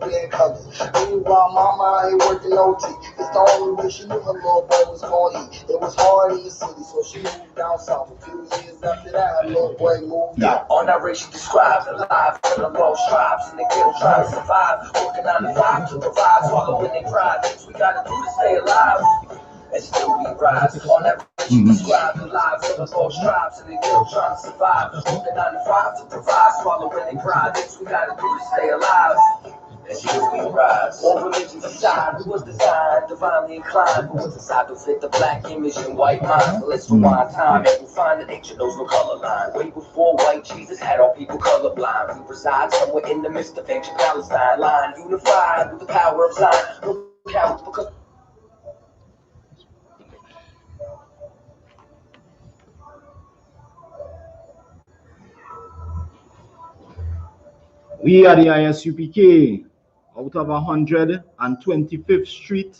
being colored. Meanwhile, mama ain't working OT. It's the only way she knew her little boy was gonna eat. It was hard in the city, so she moved down south. A few years after that, her little boy moved out. On that race, she described the life of the lost tribes and the guilt trying to survive. Working 9 to 5 to provide, swallowing their pride. Things we gotta do to stay alive. And still we rise. On that she described the lives of the lost tribes and the guilt trying to survive. Working 9 to 5 to provide, swallowing their pride. Things we gotta do to stay alive. And still we rise. All religions aside, we was designed, divinely inclined. Who was inside to fit the black image and white mind. So let's rewind time and we'll find that nature knows no color line. Way before white Jesus had all people colorblind. We reside somewhere in the midst of ancient Palestine. Line unified with the power of Zion. No cowards because we are the I.S.U.P.K. out of 125th Street,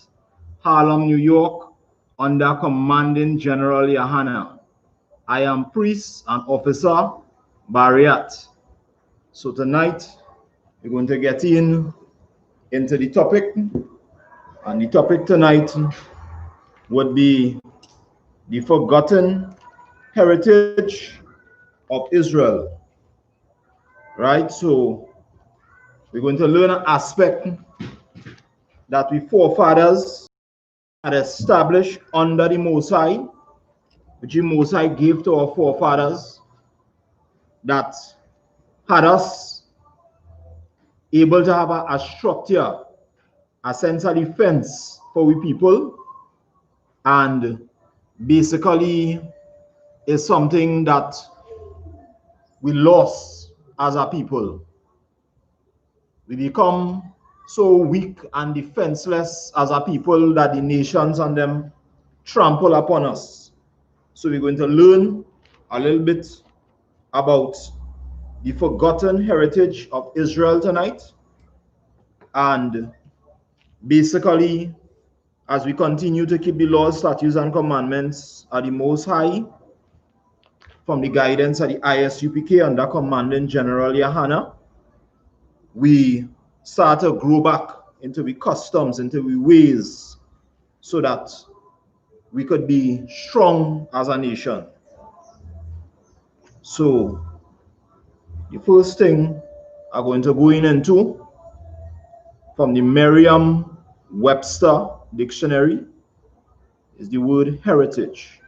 Harlem, New York, under Commanding General Yahanna. I am Priest and Officer Barriat. So tonight, we're going to get into the topic. And the topic tonight would be the forgotten heritage of Israel. Right? So we're going to learn an aspect that we forefathers had established under the Most High, which the Most High gave to our forefathers, that had us able to have a structure, a sense of defense for we people, and basically is something that we lost as a people. We become so weak and defenseless as a people that the nations and them trample upon us. So we're going to learn a little bit about the forgotten heritage of Israel tonight. And basically, as we continue to keep the laws, statutes, and commandments of the Most High, from the guidance of the I.S.U.P.K under Commanding General Yahanna, we start to grow back into the customs, into the ways, so that we could be strong as a nation. So the first thing I'm going to go into from the Merriam-Webster dictionary is the word heritage.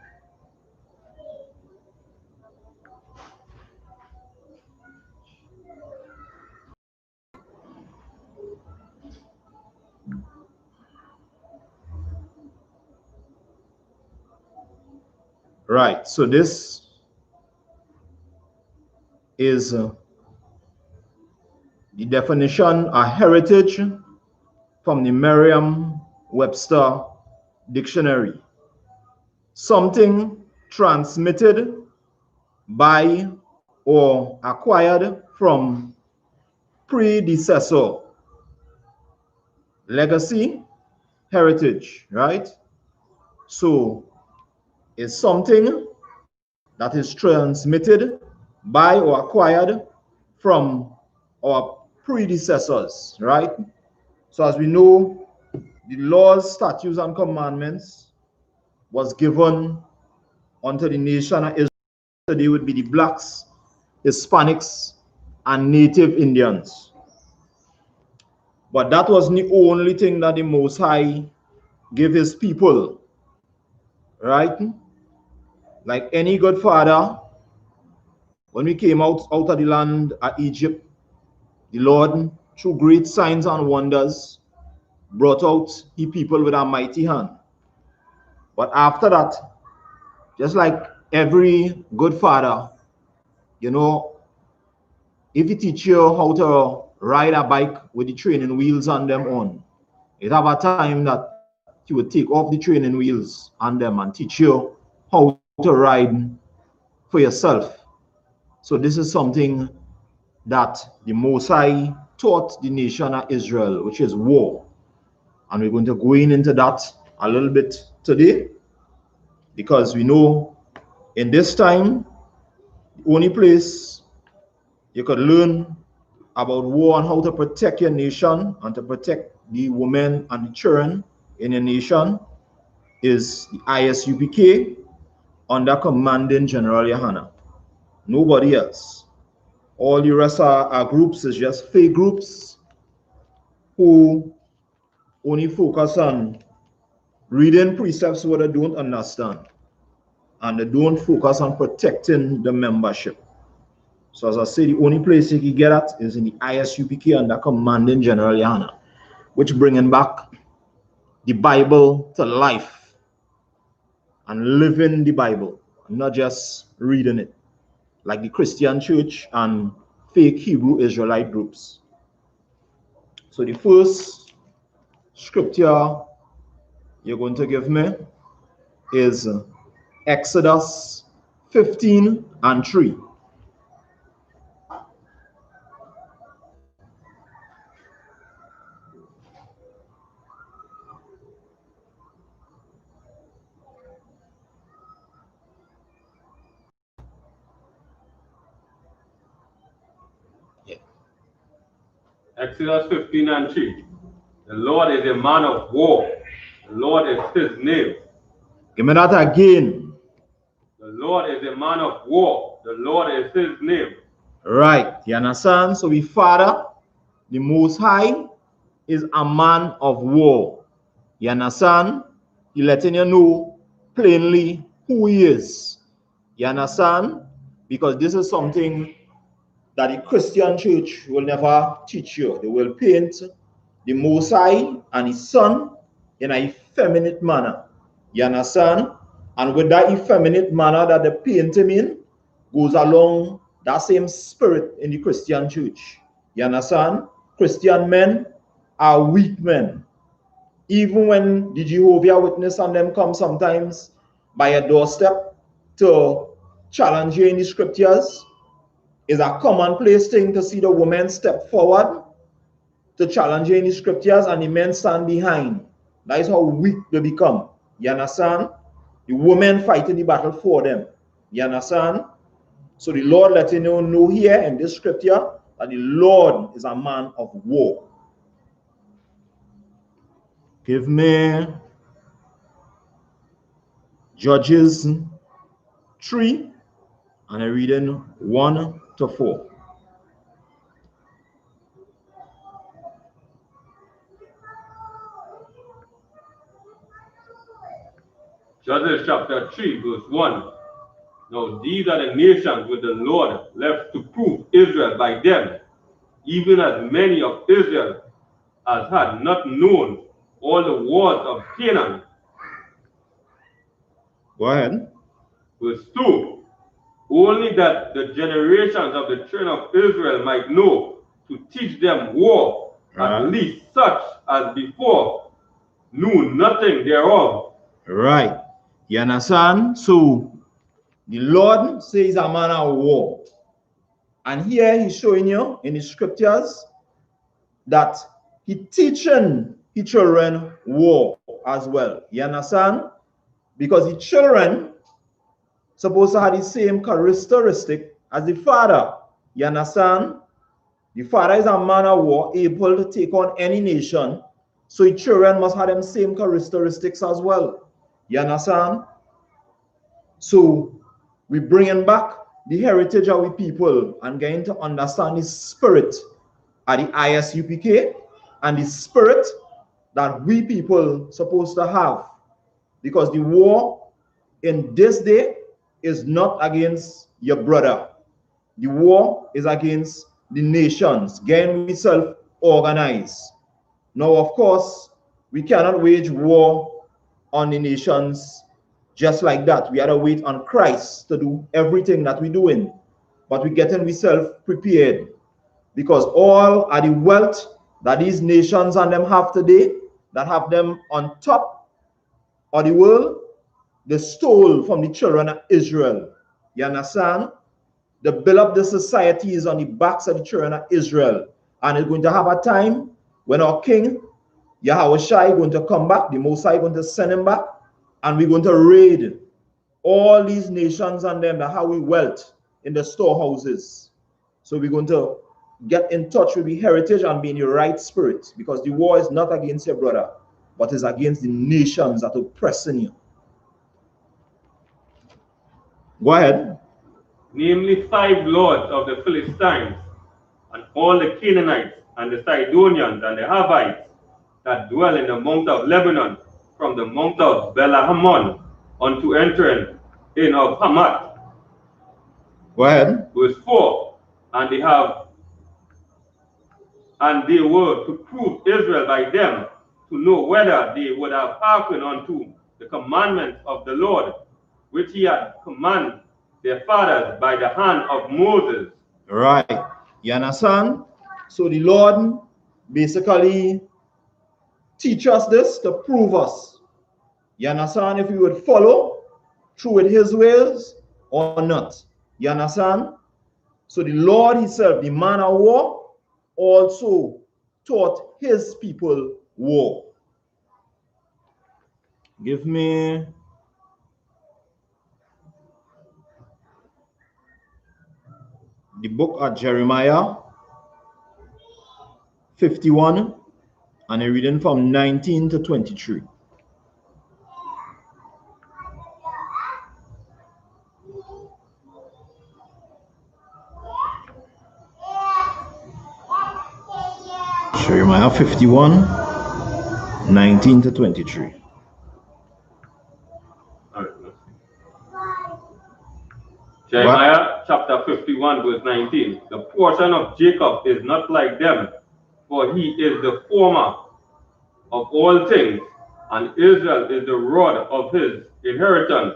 Right, so this is the definition of heritage from the Merriam-Webster dictionary. Something transmitted by or acquired from predecessor. Legacy, heritage, right? So it's something that is transmitted by or acquired from our predecessors, right? So as we know, the laws, statutes, and commandments was given unto the nation of Israel. They would be the blacks, Hispanics, and Native Indians. But that wasn't the only thing that the Most High gave his people, right? Like any good father, when we came out of the land of Egypt, the Lord, through great signs and wonders, brought out the people with a mighty hand. But after that, just like every good father, you know, if he teach you how to ride a bike with the training wheels on them on, it have a time that he would take off the training wheels on them and teach you how to ride for yourself. So this is something that the Most High taught the nation of Israel, which is war. And we're going to go into that a little bit today, because we know in this time, the only place you could learn about war and how to protect your nation and to protect the women and the children in your nation is the I.S.U.P.K under commanding General Yahanna. Nobody else. All the rest are groups is just fake groups who only focus on reading precepts what they don't understand, and they don't focus on protecting the membership. So as I say, the only place you can get at is in the I.S.U.P.K under commanding General Yahanna, which bringing back the Bible to life and living the Bible, not just reading it, like the Christian church and fake Hebrew Israelite groups. So the first scripture you're going to give me is Exodus 15:3. Exodus 15:3. The Lord is a man of war. The Lord is his name. Give me that again. The Lord is a man of war. The Lord is his name. Right. You understand? So we Father, the Most High, is a man of war. You understand? He letting you know plainly who he is. You understand? Because this is something that the Christian church will never teach you. They will paint the Most High and his Son in an effeminate manner. You understand? And with that effeminate manner that they paint him in, goes along that same spirit in the Christian church. You understand? Christian men are weak men. Even when the Jehovah Witness and them come sometimes by a doorstep to challenge you in the scriptures, it's a commonplace thing to see the women step forward to challenge you in the scriptures and the men stand behind. That is how weak they become. You understand? The women fighting the battle for them. You understand? So the Lord letting you know here in this scripture that the Lord is a man of war. Give me Judges 3 and I'm reading 1 to 4. Judges chapter 3, verse 1. Now these are the nations which the Lord left to prove Israel by them, even as many of Israel as had not known all the wars of Canaan. Go ahead. Verse 2. Only that the generations of the children of Israel might know, to teach them war, at least such as before knew nothing thereof. Right. You understand? So the Lord says a man of war. And here he's showing you in the scriptures that he teaching his children war as well. You understand? Because the children supposed to have the same characteristic as the father. You understand? The father is a man of war, able to take on any nation. So the children must have them same characteristics as well. You understand? So we bringing back the heritage of we people and getting to understand the spirit of the I.S.U.P.K and the spirit that we people supposed to have. Because the war in this day is not against your brother. The war is against the nations, getting we self-organized. Now, of course, we cannot wage war on the nations just like that. We have to wait on Christ to do everything that we're doing. But we're getting ourselves prepared because all of the wealth that these nations and them have today, that have them on top of the world, they stole from the children of Israel. You understand? The build up the society is on the backs of the children of Israel. And it's going to have a time when our king, Yahweh Shai, going to come back, the Most High going to send him back, and we're going to raid all these nations and them that have we wealth in the storehouses. So we're going to get in touch with the heritage and be in the right spirit, because the war is not against your brother, but is against the nations that are oppressing you. Go ahead. Namely 5 lords of the Philistines, and all the Canaanites, and the Sidonians, and the Hivites, that dwell in the mount of Lebanon, from the mount of Belahamon unto entering in of Hamath. Go ahead. Verse 4, and they were to prove Israel by them, to know whether they would have hearkened unto the commandments of the Lord, which he had commanded their fathers by the hand of Moses. Right. You understand? So the Lord basically teach us this to prove us. You understand? If we would follow through with his ways or not. You understand? So the Lord himself, the man of war, also taught his people war. Give me the book of Jeremiah 51, and a reading from 19 to 23. Jeremiah 51, 19 to 23. Jeremiah chapter 51, verse 19. The portion of Jacob is not like them, for he is the former of all things, and Israel is the rod of his inheritance.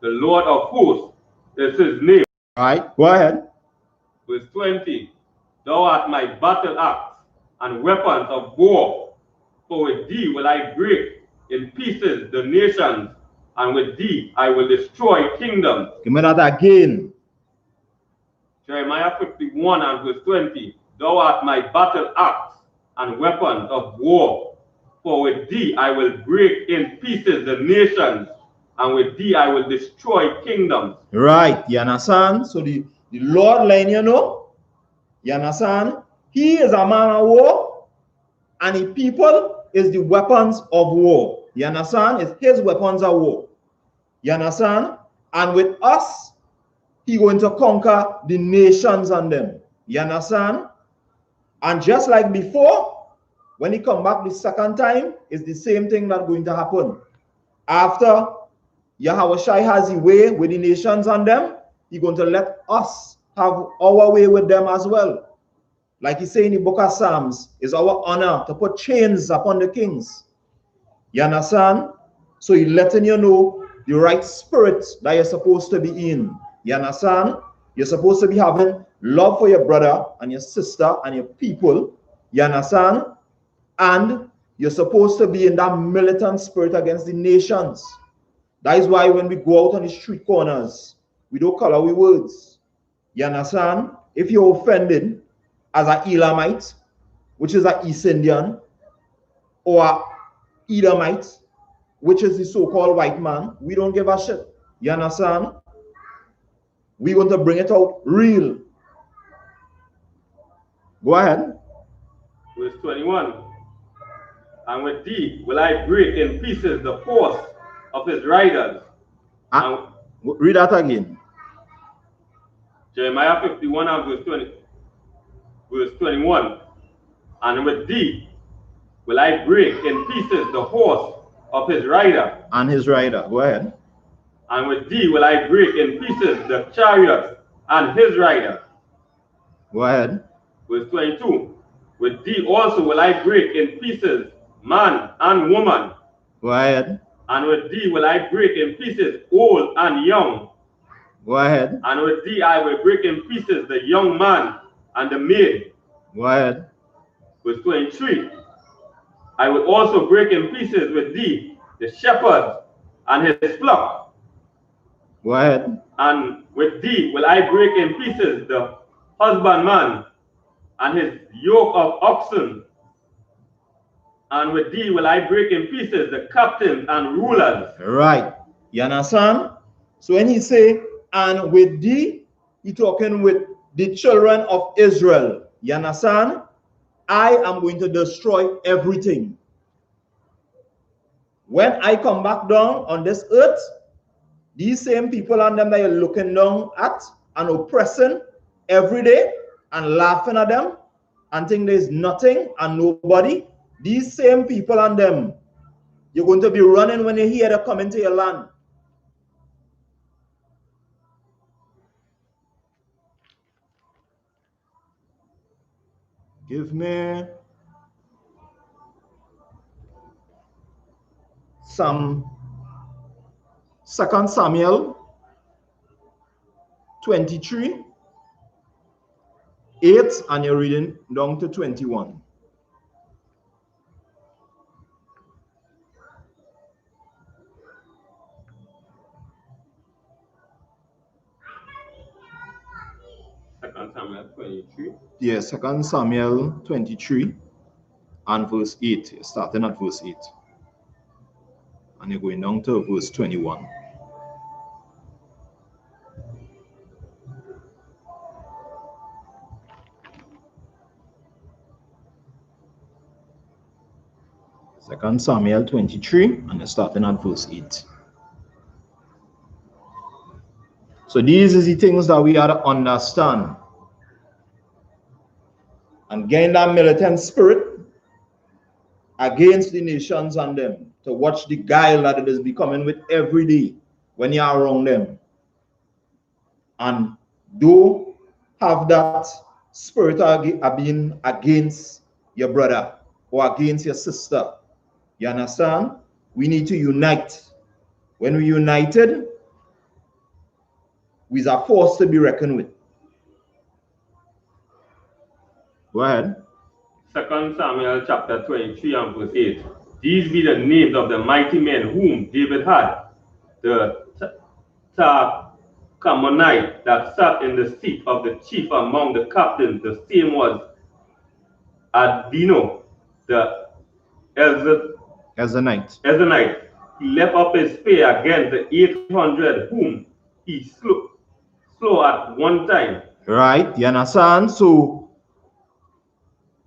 The Lord of hosts is his name. All right, go ahead. Verse 20. Thou art my battle axe and weapons of war, for with thee will I break in pieces the nations, and with thee I will destroy kingdoms. Give me that again. Jeremiah 51 and verse 20. Thou art my battle axe and weapons of war, for with thee I will break in pieces the nations, and with thee I will destroy kingdoms. Right, you understand? So the Lord letting you know, you understand? He is a man of war, and the people is the weapons of war. You understand? It's his weapons of war. You understand? And with us, he going to conquer the nations on them. You understand? And just like before, when he come back the second time, it's the same thing that's going to happen. After Yahushua has his way with the nations on them, he's going to let us have our way with them as well. Like he say in the book of Psalms, it's our honor to put chains upon the kings. You understand? So he's letting you know the right spirit that you're supposed to be in. You understand? You're supposed to be having love for your brother and your sister and your people. You understand? And you're supposed to be in that militant spirit against the nations. That is why when we go out on the street corners, we don't color with words. You understand? If you're offended as an Elamite, which is an East Indian, or Edomite, which is the so-called white man, we don't give a shit. You understand? We want to bring it out real. Go ahead. Verse 21. And with thee will I break in pieces the horse of his riders. Read that again. Jeremiah 51 and verse 21. And with thee will I break in pieces the horse of his rider. And his rider. Go ahead. And with thee will I break in pieces the chariot and his rider. Go ahead. Verse 22. With thee also will I break in pieces man and woman. Go ahead. And with thee will I break in pieces old and young. Go ahead. And with thee I will break in pieces the young man and the maid. Go ahead. Verse 23. I will also break in pieces with thee the shepherd and his flock. Go ahead. And with thee will I break in pieces the husbandman and his yoke of oxen. And with thee will I break in pieces the captains and rulers. Right. You understand? So when he say, and with thee, he talking with the children of Israel. You understand? I am going to destroy everything. When I come back down on this earth, these same people and them that you're looking down at and oppressing every day and laughing at them and think there's nothing and nobody, these same people and them, you're going to be running when you hear them come into your land. Give me some 2 Samuel 23, 8, and you're reading down to 21. Samuel 23. Yeah, 2 Samuel 23 and verse 8. You're starting at verse 8. And you're going down to verse 21. Second Samuel 23, and you're starting at verse 8. So these are the things that we have to understand. And gain that militant spirit against the nations and them, to watch the guile that it is becoming with every day when you are around them. And do have that spirit of being against your brother or against your sister. You understand? We need to unite. When we united, we are forced to be reckoned with. Go ahead. 2 Samuel chapter 23 and verse 8. These be the names of the mighty men whom David had. The Tachamonite that sat in the seat of the chief among the captains. The same was Adino, the Ezanite. He left up his spear against the 800 whom he slew at one time. Right, you understand? So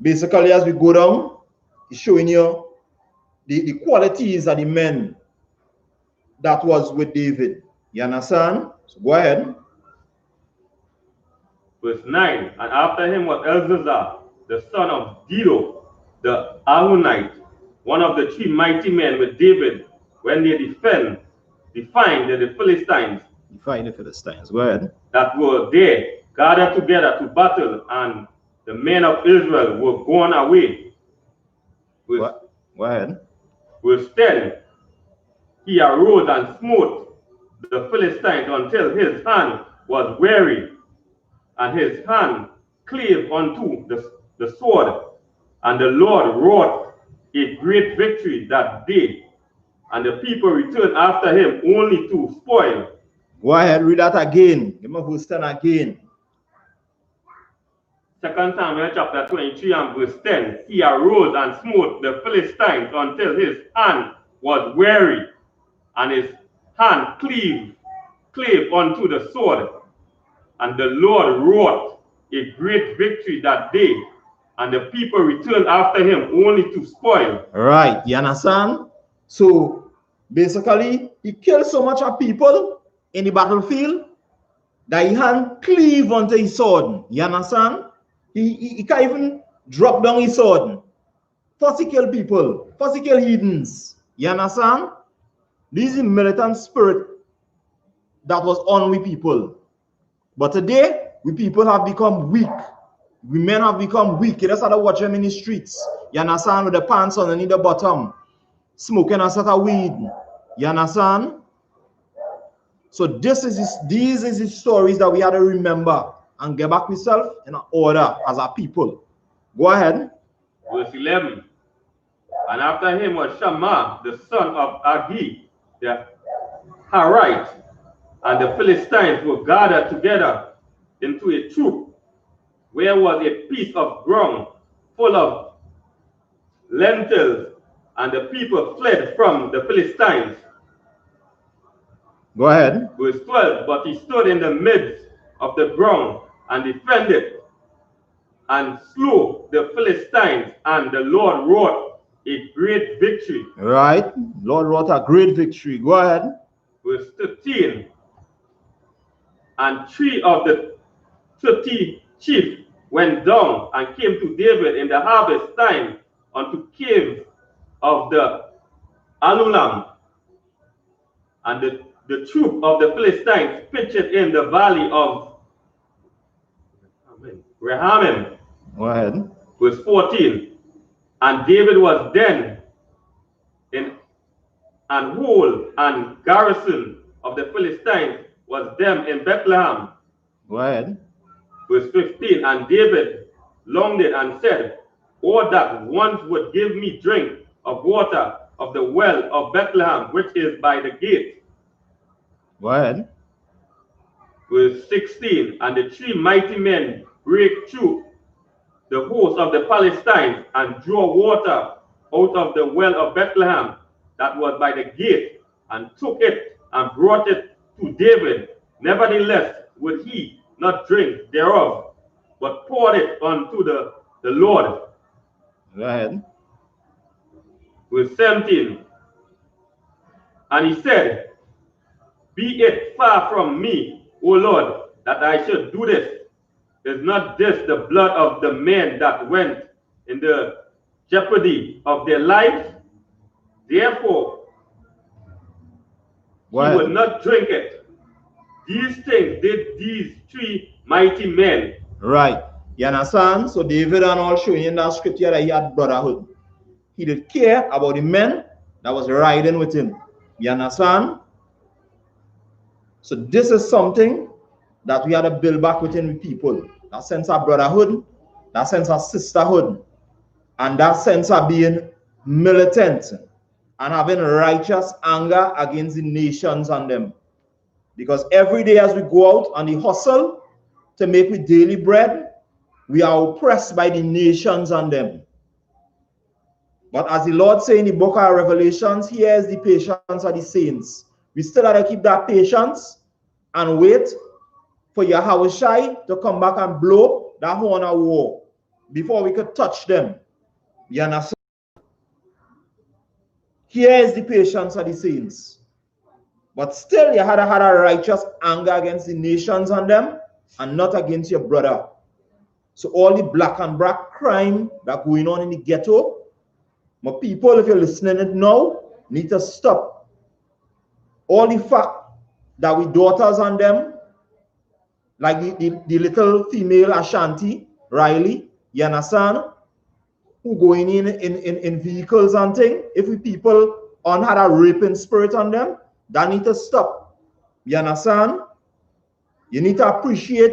basically, as we go down, it's showing you the qualities of the men that was with David. You understand? So go ahead. Verse 9. And after him was Elzazar, the son of Dido, the Ahunite, one of the 3 mighty men with David, when they defined the Philistines. Define the Philistines. Go ahead. That were there, gathered together to battle, and the men of Israel were gone away. Go ahead. Verse 10. He arose and smote the Philistines until his hand was weary, and his hand cleave unto the sword. And the Lord wrought a great victory that day, and the people returned after him only to spoil. Go ahead, read that again. Give me verse 10 again. 2 Samuel chapter 23 and verse 10. He arose and smote the Philistines until his hand was weary, and his hand cleave unto the sword. And the Lord wrought a great victory that day, and the people returned after him only to spoil. Right, you understand? So basically, he killed so much of people in the battlefield that he hand cleave onto his sword. You understand? He can't even drop down his sword. First he kill people, first he kill heathens. You understand? This is the militant spirit that was on with people. But today, we people have become weak. We men have become weak. You just have to watch them in the streets. You understand? With the pants underneath the bottom, smoking a set of weed. You understand? So these is the stories that we have to remember and get back ourselves in order as a people. Go ahead. Verse 11. And after him was Shammah, the son of Agi, the Harite, and the Philistines were gathered together into a troop, where was a piece of ground full of lentils, and the people fled from the Philistines. Go ahead. Verse 12. But he stood in the midst of the ground and defended and slew the Philistines, and the Lord wrought a great victory. Right. Lord wrought a great victory. Go ahead. Verse 13. And 3 of the 30 chiefs went down and came to David in the harvest time unto cave of the Alulam. And the troop of the Philistines pitched in the valley of Rehaim. Go ahead. Verse 14. And David was then in an whole and garrison of the Philistines was them in Bethlehem. Go ahead. Verse 15. And David longed and said, "Oh, that one would give me drink of water of the well of Bethlehem, which is by the gate." Go ahead. Verse 16. And the 3 mighty men break through the host of the Philistines and draw water out of the well of Bethlehem that was by the gate, and took it and brought it to David. Nevertheless would he not drink thereof, but poured it unto the Lord. Go ahead. Verse 17. And he said, "Be it far from me, O Lord, that I should do this. Is not this the blood of the men that went in the jeopardy of their lives?" Therefore, he would not drink it. These things did these 3 mighty men. Right. You understand? So David and all showing in that scripture that he had brotherhood. He did care about the men that was riding with him. You understand? So this is something that we had to build back within people. That sense of brotherhood, that sense of sisterhood, and that sense of being militant and having righteous anger against the nations and them. Because every day as we go out on the hustle to make with daily bread, we are oppressed by the nations and them. But as the Lord say in the book of Revelations, here is the patience of the saints. We still have to keep that patience and wait for Yahushua to come back and blow that horn of war before we could touch them. You understand? Here is the patience of the saints. But still you had a righteous anger against the nations and them, and not against your brother. So all the black and black crime that going on in the ghetto, my people, if you're listening it now, need to stop. All the fact that we daughters and them, like the little female Ashanti, Riley, you understand? Who going in vehicles and things, if we people on had a raping spirit on them, that need to stop. You understand? You need to appreciate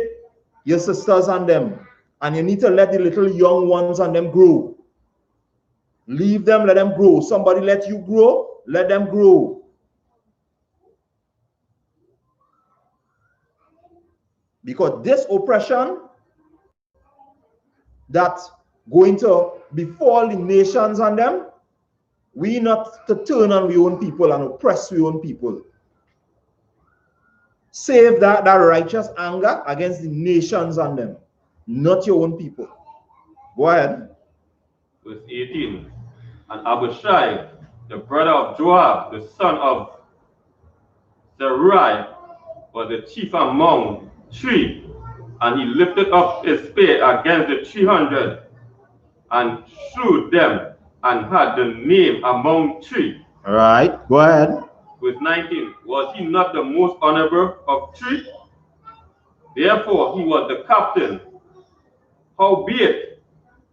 your sisters and them, and you need to let the little young ones and them grow. Leave them, let them grow. Somebody let you grow, let them grow. Because this oppression that going to befall the nations and them, we not to turn on we own people and oppress we own people. Save that righteous anger against the nations and them, not your own people. Go ahead. Verse 18. And Abishai, the brother of Joab, the son of Zeruiah, was the chief among 3, and he lifted up his spear against the 300 and slew them, and had the name among 3. All right, go ahead. Verse 19. Was he not the most honorable of 3? Therefore he was the captain. Howbeit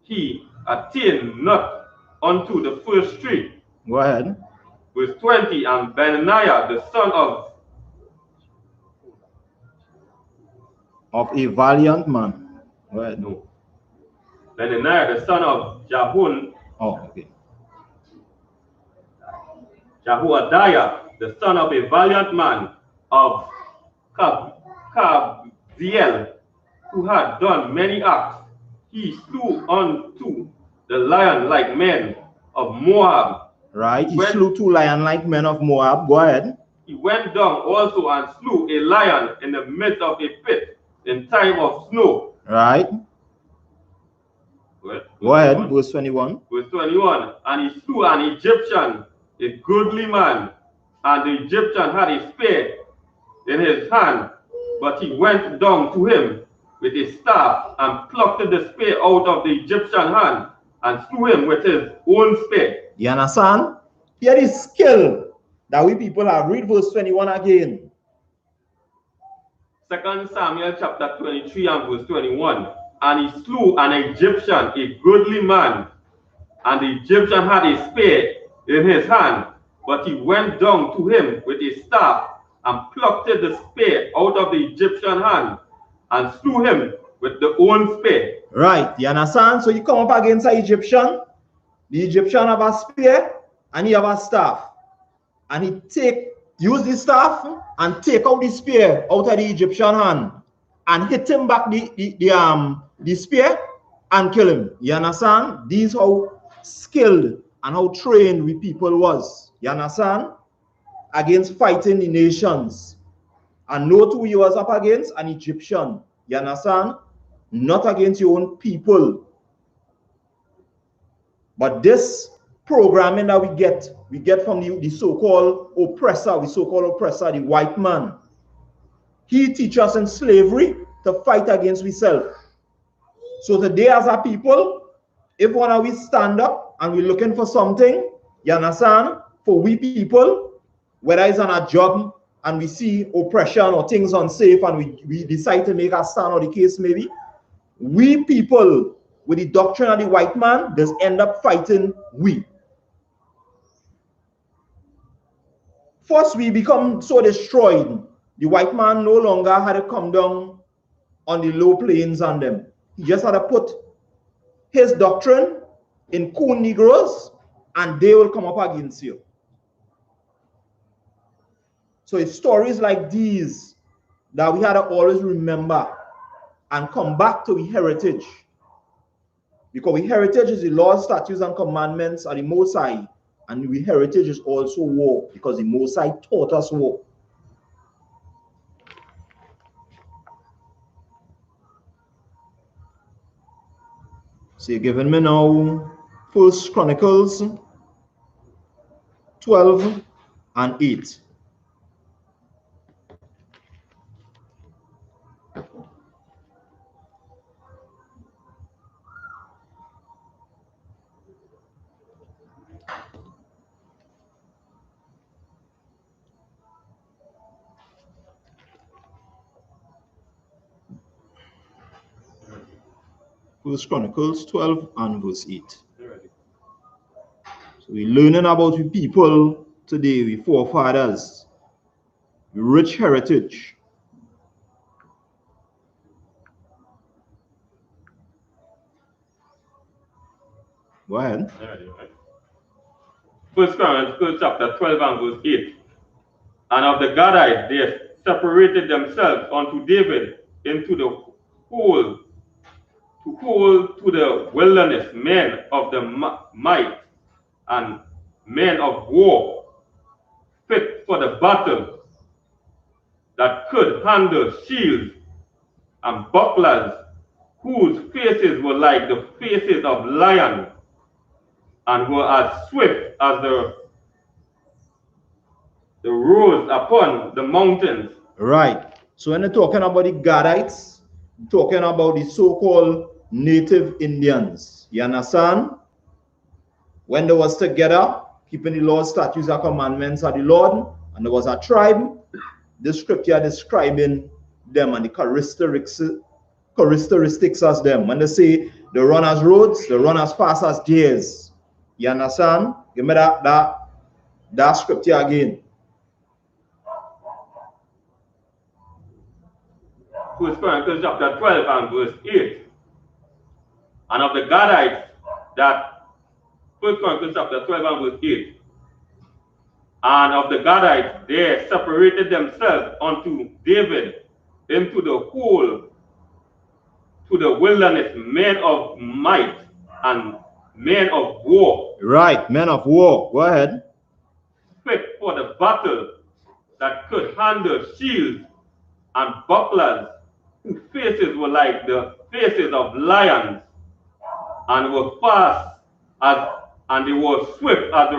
he attained not unto the first 3. Go ahead. Verse 20. And Benaiah, the son of a valiant man. Go ahead. No. Benaiah, the son of Jahun. Oh, okay. Jehoiada, the son of a valiant man of Kabziel, who had done many acts. He slew unto the lion-like men of Moab. Right, he slew 2 lion-like men of Moab. Go ahead. He went down also and slew a lion in the midst of a pit in time of snow. Right. Go ahead, verse 21. Verse 21. And he slew an Egyptian, a goodly man, and the Egyptian had a spear in his hand, but he went down to him with his staff and plucked the spear out of the Egyptian hand and slew him with his own spear. You understand? Here is skill that we people have. Read verse 21 again. 2 Samuel chapter 23 and verse 21. And he slew an Egyptian, a goodly man, and the Egyptian had a spear in his hand, but he went down to him with his staff and plucked the spear out of the Egyptian hand and slew him with the own spear. Right, you understand? So you come up against an Egyptian, the Egyptian have a spear and he have a staff. And he use the staff and take out the spear out of the Egyptian hand and hit him back the spear and kill him. You understand? These how skilled and how trained we people was. You understand? Against fighting the nations. And note who he was up against, an Egyptian. You understand? Not against your own people. But this programming that we get from the so-called oppressor, the white man. He teaches us in slavery to fight against ourselves. So today as a people, if one of we stand up and we're looking for something, you understand, for we people, whether it's on a job and we see oppression or things unsafe and we decide to make a stand, or the case maybe, we people with the doctrine of the white man does end up fighting we. First, we become so destroyed. The white man no longer had to come down on the low plains on them. He just had to put his doctrine in coon Negroes and they will come up against you. So it's stories like these that we had to always remember and come back to the heritage. Because the heritage is the laws, statutes, and commandments of the Most High. And the heritage is also war, because the Most High taught us war. So you're giving me now 1 Chronicles 12 and 8. First Chronicles 12 and verse 8. So we're learning about the people today, we forefathers, rich heritage. Go ahead. First Chronicles chapter 12 and verse 8. And of the Gadites they separated themselves unto David into the whole, to the wilderness, men of the might and men of war, fit for the battle, that could handle shields and bucklers, whose faces were like the faces of lions, and were as swift as the roes upon the mountains. Right. So when they're talking about the Gadites, talking about the so-called native Indians. You understand? When they was together, keeping the laws, statutes, and commandments of the Lord, and there was a tribe, the scripture describing them and the characteristics as them. When they say they run as roads, they run as fast as deers. You understand? Give me that scripture again. 1 Chronicles chapter 12 and verse 8. And of the Gadites that, 1 Chronicles chapter 12 and verse 8. And of the Gadites they separated themselves unto David into the whole, to the wilderness, men of might and men of war. Right, men of war. Go ahead. Fit for the battle, that could handle shields and bucklers, whose faces were like the faces of lions, and were fast and they were swift as the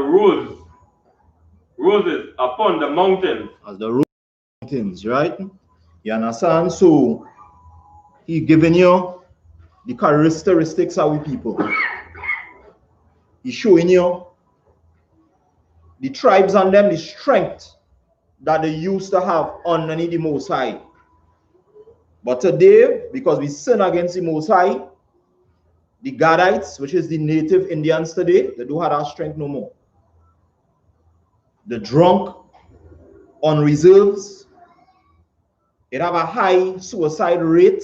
roses upon the mountains. As the mountains, right? You understand? So he giving you the characteristics of we people. He's showing you the tribes and them, the strength that they used to have underneath the Most High. But today, because we sin against the Most High, the Gadites, which is the native Indians today, they don't have that strength no more. The drunk on reserves, it have a high suicide rate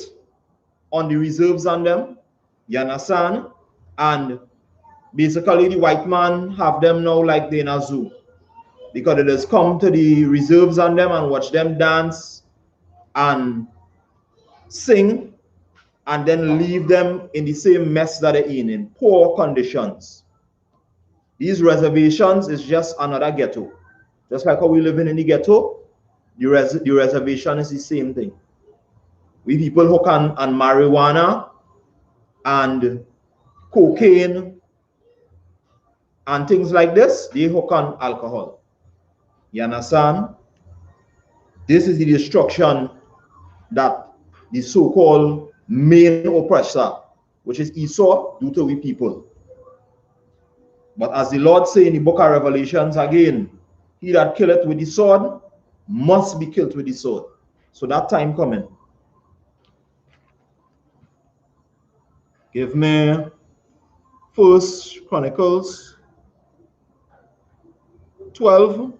on the reserves on them. You understand? And basically the white man have them now like they in a zoo. Because they just come to the reserves on them and watch them dance and sing and then leave them in the same mess that they're in poor conditions. These reservations is just another ghetto. Just like how we living in the ghetto, the reservation is the same thing. We people hook on marijuana and cocaine and things like this, they hook on alcohol. You understand? This is the destruction that the so-called main oppressor, which is Esau, do to we people. But as the Lord say in the book of Revelations again, he that killeth with the sword must be killed with the sword. So that time coming. Give me 1 Chronicles 12,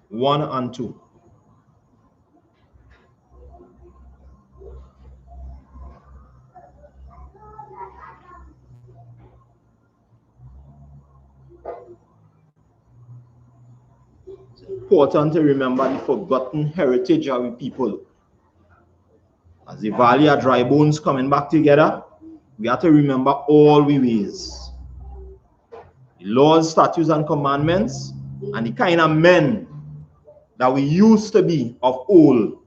1 and 2. It's important to remember the forgotten heritage of the people. As the valley of dry bones coming back together, we have to remember all we ways. The laws, statutes, and commandments, and the kind of men that we used to be of old.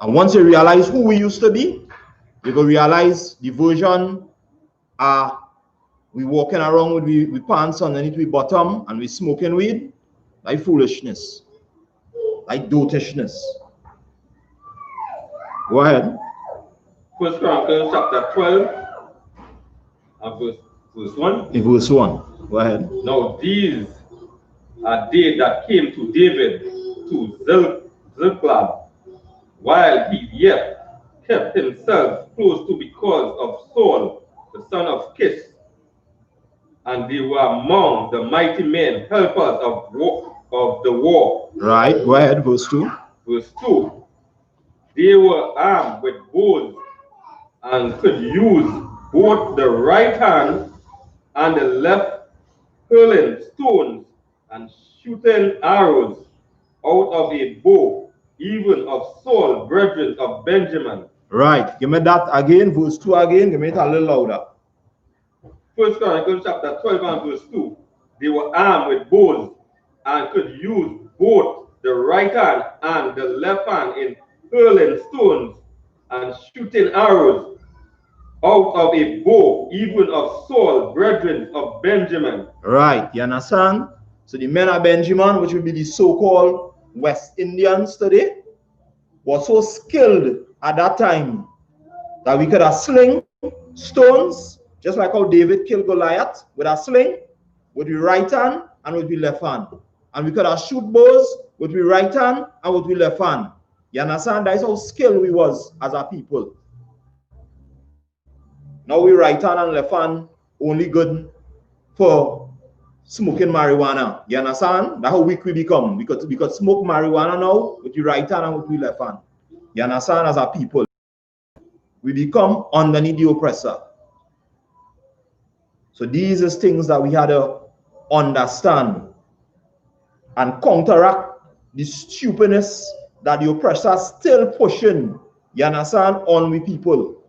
And once you realize who we used to be, you go realize the version we walking around with we pants underneath we bottom and we smoking weed, like foolishness, like dotishness. Go ahead. 1 Chronicles chapter 12 and verse 1. In verse 1. Go ahead. Now these are they that came to David to Ziklag, while he yet kept himself close to because of Saul, the son of Kish. And they were among the mighty men, helpers of the war. Right, go ahead, verse 2. Verse 2. They were armed with bows and could use both the right hand and the left, hurling stones and shooting arrows out of a bow, even of Saul, brethren of Benjamin. Right, give me that again, verse 2 again, give me it a little louder. 1 Chronicles chapter 12 and verse 2. They were armed with bows and could use both the right hand and the left hand in hurling stones and shooting arrows out of a bow, even of Saul, brethren of Benjamin. Right, you understand? So the men of Benjamin, which would be the so-called West Indians today, were so skilled at that time that we could have sling stones, just like how David killed Goliath with a sling, with the right hand and with the left hand. And we could have shoot bows with the right hand and with the left hand. You understand? That is how skilled we was as a people. Now we right hand and left hand only good for smoking marijuana. You understand? That's how weak we become. We could smoke marijuana now with the right hand and with the left hand. You understand? As a people, we become underneath the oppressor. So these are things that we had to understand and counteract the stupidness that the oppressor still pushing, you understand, on we people.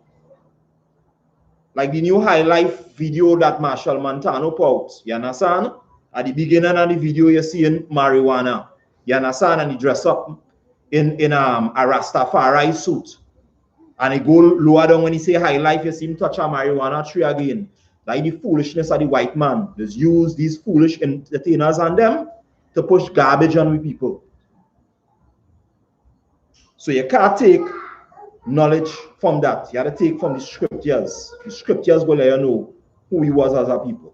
Like the new high life video that Marshall Montano put out, you understand? At the beginning of the video, you're seeing marijuana, you understand, and he dress up in a Rastafari suit. And it go lower down when he say high life, you see him touch a marijuana tree again. Like the foolishness of the white man. Just use these foolish entertainers and them to push garbage on the people. So you can't take knowledge from that. You have to take from the scriptures. The scriptures will let you know who he was as a people.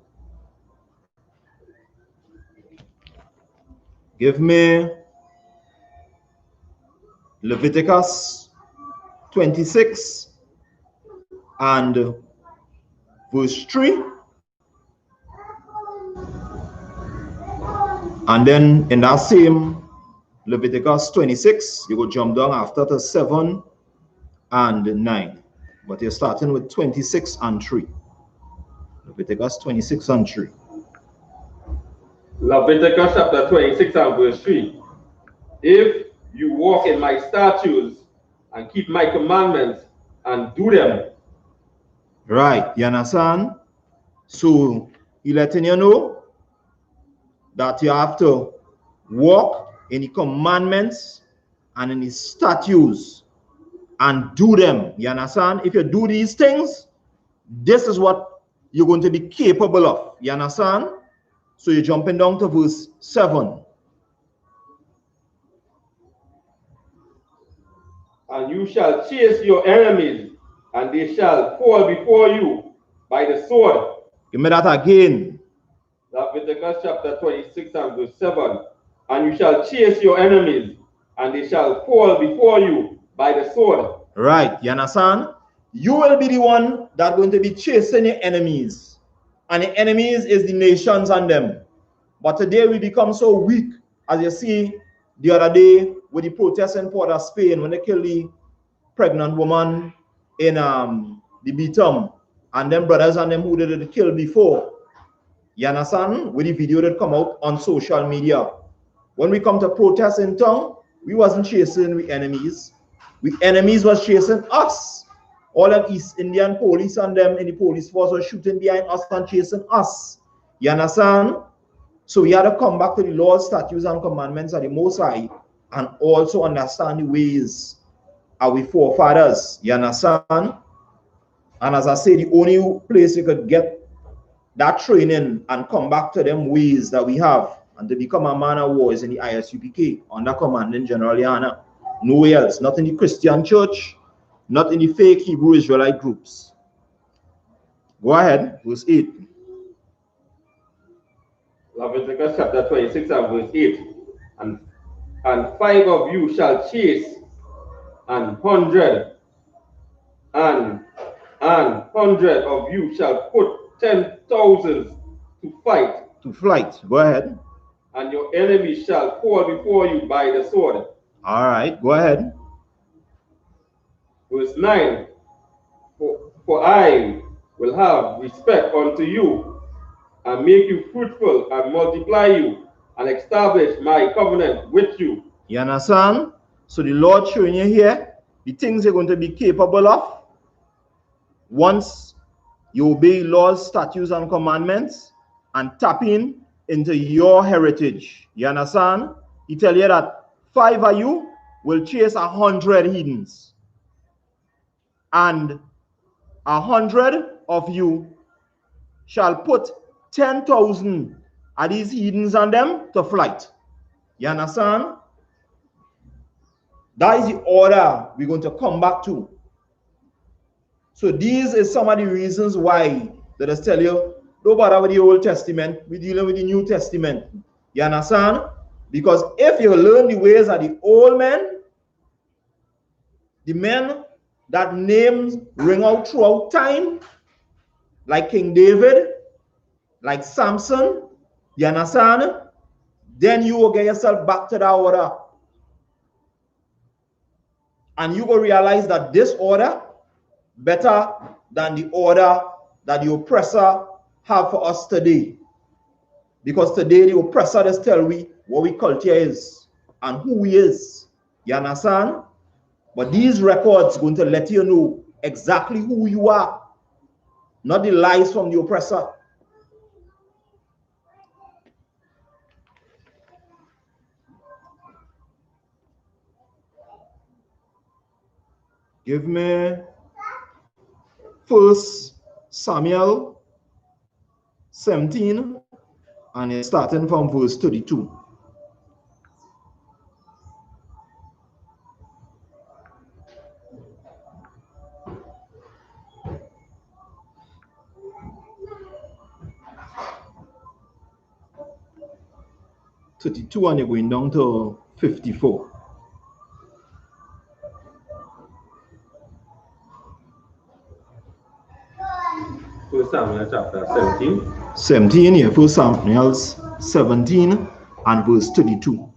Give me Leviticus 26 and verse 3. And then in that same Leviticus 26, you go jump down after to 7 and 9. But you're starting with 26 and 3. Leviticus 26 and 3. Leviticus chapter 26 and verse 3. If you walk in my statutes and keep my commandments and do them. Right, you understand? So he letting you know that you have to walk in the commandments and in the statutes and do them. You understand? If you do these things, this is what you're going to be capable of. You understand? So you're jumping down to verse 7. And you shall chase your enemies, and they shall fall before you by the sword. Give me that again. Leviticus chapter 26 and verse 7. And you shall chase your enemies, and they shall fall before you by the sword. Right, you understand? You will be the one that's going to be chasing your enemies. And the enemies is the nations and them. But today we become so weak, as you see the other day with the protests in Port of Spain when they killed the pregnant woman in the Beatum, and them brothers and them who did the kill before. You understand? With the video that come out on social media. When we come to protest in town, we wasn't chasing the enemies. The enemies was chasing us. All them East Indian police and them in the police force was shooting behind us and chasing us. You understand? So we had to come back to the laws, statutes, and commandments of the Most High and also understand the ways of our forefathers. You understand? And as I say, the only place you could get that training and come back to them ways that we have and to become a man of war is in the I.S.U.P.K. under commanding General YAHANNA. Nowhere else. Not in the Christian church, not in the fake Hebrew Israelite groups. Go ahead, verse 8. Leviticus chapter 26 and verse 8. And 5 of you shall chase, and 100 of you shall put 10,000 to fight. To flight. Go ahead. And your enemy shall fall before you by the sword. All right, go ahead. Verse 9. For I will have respect unto you, and make you fruitful, and multiply you, and establish my covenant with you. You understand? So the Lord showing you here the things you're going to be capable of once you obey laws, statutes, and commandments and tap into your heritage. You understand? He tell you that 5 of you will chase 100 heathens, and 100 of you shall put 10,000 of these heathens on them to flight. You understand? That is the order we're going to come back to. So these is some of the reasons why that I tell you, don't bother with the Old Testament, we're dealing with the New Testament. You understand? Because if you learn the ways of the old men, the men that names ring out throughout time, like King David, like Samson, you understand? Then you will get yourself back to that order. And you will realize that this order better than the order that the oppressor have for us today. Because today the oppressor just tell we what we culture is and who we is. You understand? But these records going to let you know exactly who you are, not the lies from the oppressor. Give me 1 Samuel 17, and it's starting from verse 32. And you're going down to 54. First Samuel chapter 17. 17, yeah, 1 Samuel 17 and verse 32.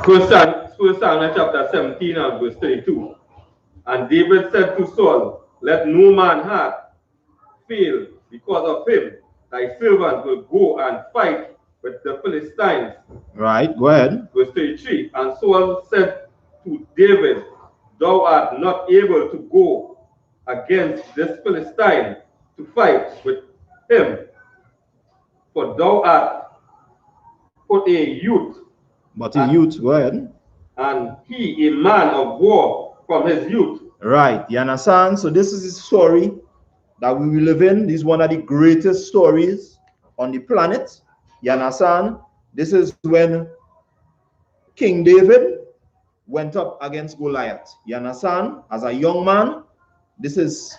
First Samuel chapter 17 and verse 32. And David said to Saul, let no man heart fail because of him. Thy servant will go and fight with the Philistines. Right, go ahead. Verse 33. And Saul said to David, thou art not able to go against this Philistine to fight with him, for thou art but a youth. But a youth, go ahead. And he a man of war from his youth. Right, you understand? So this is the story that we will live in. This is one of the greatest stories on the planet. You understand? This is when King David went up against Goliath. You understand? As a young man, this is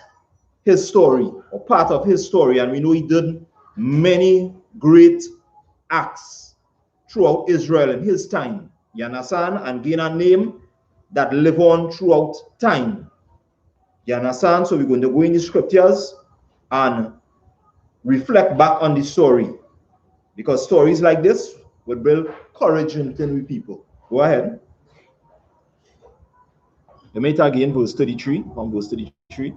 his story, or part of his story. And we know he did many great acts throughout Israel in his time. You understand? And gain a name that live on throughout time. You understand? So we're going to go in the scriptures and reflect back on the story, because stories like this will build courage in we people. Go ahead. Let me tag again verse 33, from verse 33.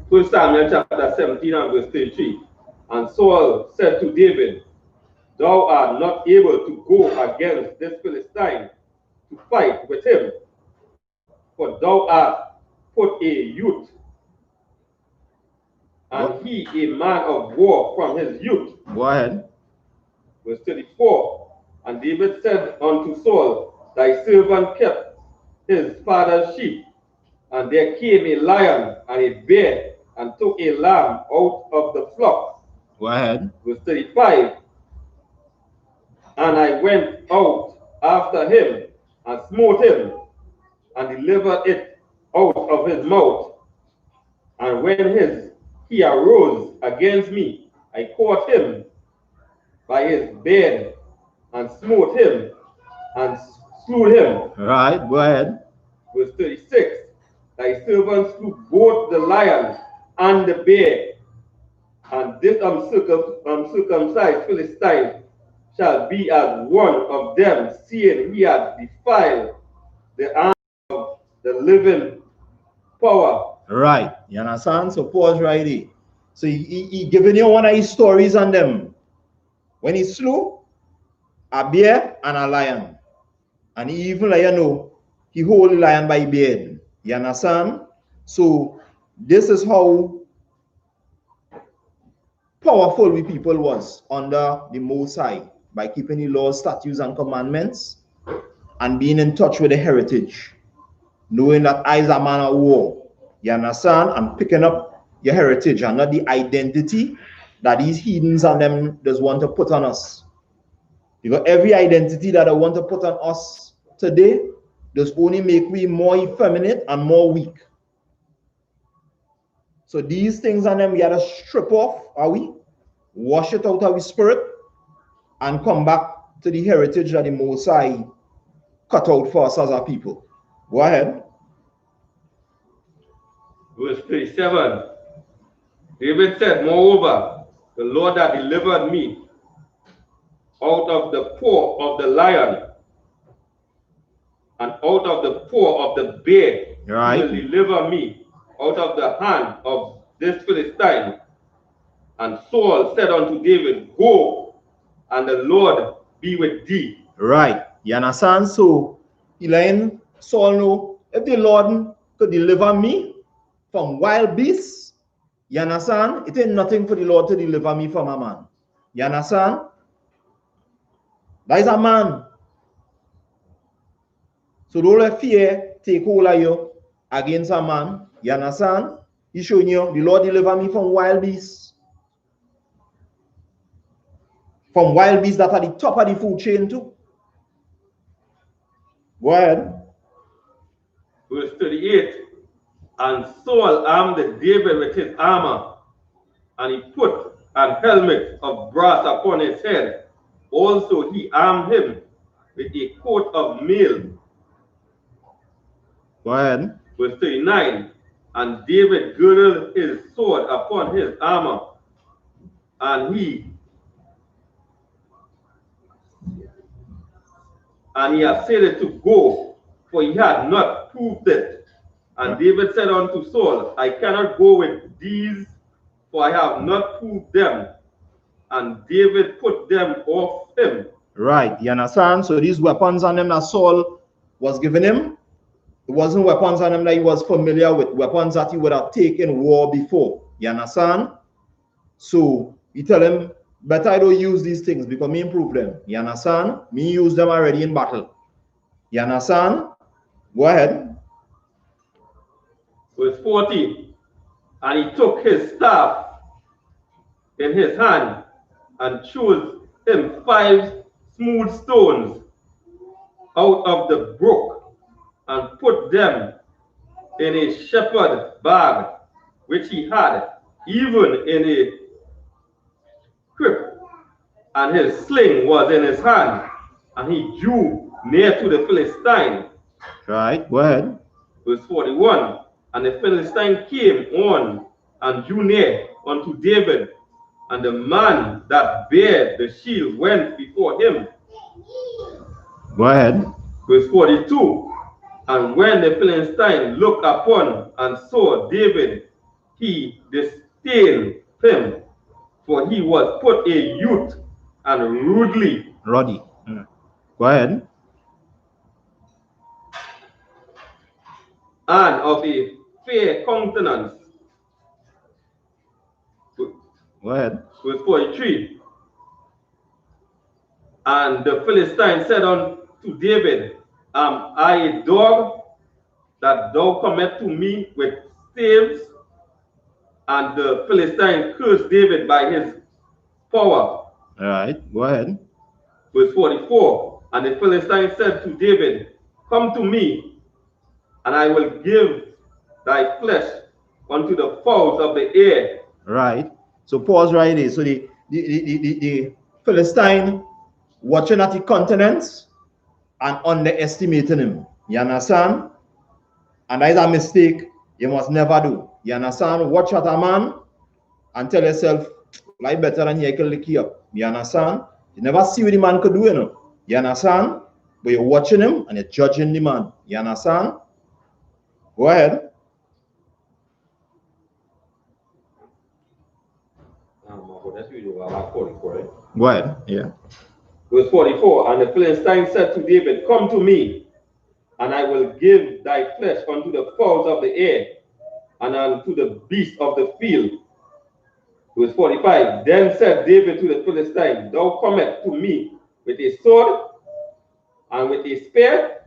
1 Samuel chapter 17 and verse 33. And Saul said to David, thou art not able to go against this Philistine to fight with him, for thou art but a youth, and he a man of war from his youth. Go ahead. Verse 34. And David said unto Saul, thy servant kept his father's sheep, and there came a lion and a bear, and took a lamb out of the flock. Go ahead. Verse 35. And I went out after him, and smote him, and delivered it out of his mouth. And when he arose against me, I caught him by his beard, and smote him, and slew him. Right, go ahead. Verse 36. Thy servant slew both the lion and the bear, and this uncircumcised Philistine shall be as one of them, seeing he hath defiled the arm of the living power. Right, you understand? So pause right there. So he giving you one of his stories on them. When he slew a bear and a lion, and he even let you know he hold the lion by the beard. You understand? So this is how powerful we people was under the Most High, by keeping the laws, statutes, and commandments, and being in touch with the heritage, knowing that I is a man of war. You understand? And picking up your heritage and not the identity that these heathens and them just want to put on us. Because every identity that they want to put on us today does only make we more effeminate and more weak. So these things on them we gotta strip off, are we? Wash it out of our spirit and come back to the heritage that the Most High cut out for us as a people. Go ahead. Verse 37. David said, moreover, the Lord that delivered me out of the paw of the lion and out of the paw of the bear, Right. will deliver me out of the hand of this Philistine. And Saul said unto David, go, and the Lord be with thee. Right. You understand? So Elaine, Saul know, if the Lord could deliver me from wild beasts, you understand? It ain't nothing for the Lord to deliver me from a man. You understand? That is a man. So don't let fear take hold of you against a man. You understand? He's showing you, the Lord deliver me from wild beasts. From wild beasts that are the top of the food chain too. Go ahead. Verse 38. And Saul armed David with his armor, and he put an helmet of brass upon his head. Also he armed him with a coat of mail. Go ahead. Verse 39. And David girded his sword upon his armor, and he essayed to go, for he had not proved it. And David said unto Saul, I cannot go with these, for I have not proved them. And David put them off him. Right, you understand? So these weapons on them that Saul was giving him, it wasn't weapons on him that he was familiar with, weapons that he would have taken war before. You understand? So he tell him, better I don't use these things because me improve them. You understand? Me use them already in battle. You understand? Go ahead. Verse 40. And he took his staff in his hand and chose him 5 smooth stones out of the brook and put them in a shepherd bag which he had, even in a crib, and his sling was in his hand, and he drew near to the Philistine. Right, go ahead. Verse 41. And the Philistine came on and drew near unto David, and the man that bare the shield went before him. Go ahead. Verse 42. And when the Philistine looked upon and saw David, he disdained him, for he was put a youth and ruddy. Go ahead. And of a fair countenance. Go ahead. Verse 43. And the Philistine said unto David, Am I a dog that thou comest to me with staves? And the Philistine cursed David by his power. All right, go ahead. Verse 44. And the Philistine said to David, Come to me, and I will give thy flesh unto the fowls of the air. Right. So pause right there. So the Philistine watching at the continents and underestimating him. You understand? And that is a mistake you must never do. You understand? Watch at a man and tell yourself, like better than you can lick you up. You understand? You never see what the man could do, you know. You understand? But you're watching him and you're judging the man. You understand? Go ahead. Go ahead. Yeah. Verse 44. And the Philistine said to David, Come to me, and I will give thy flesh unto the fowls of the air, and unto the beasts of the field. Verse 45. Then said David to the Philistine, Thou comest to me with a sword, and with a spear,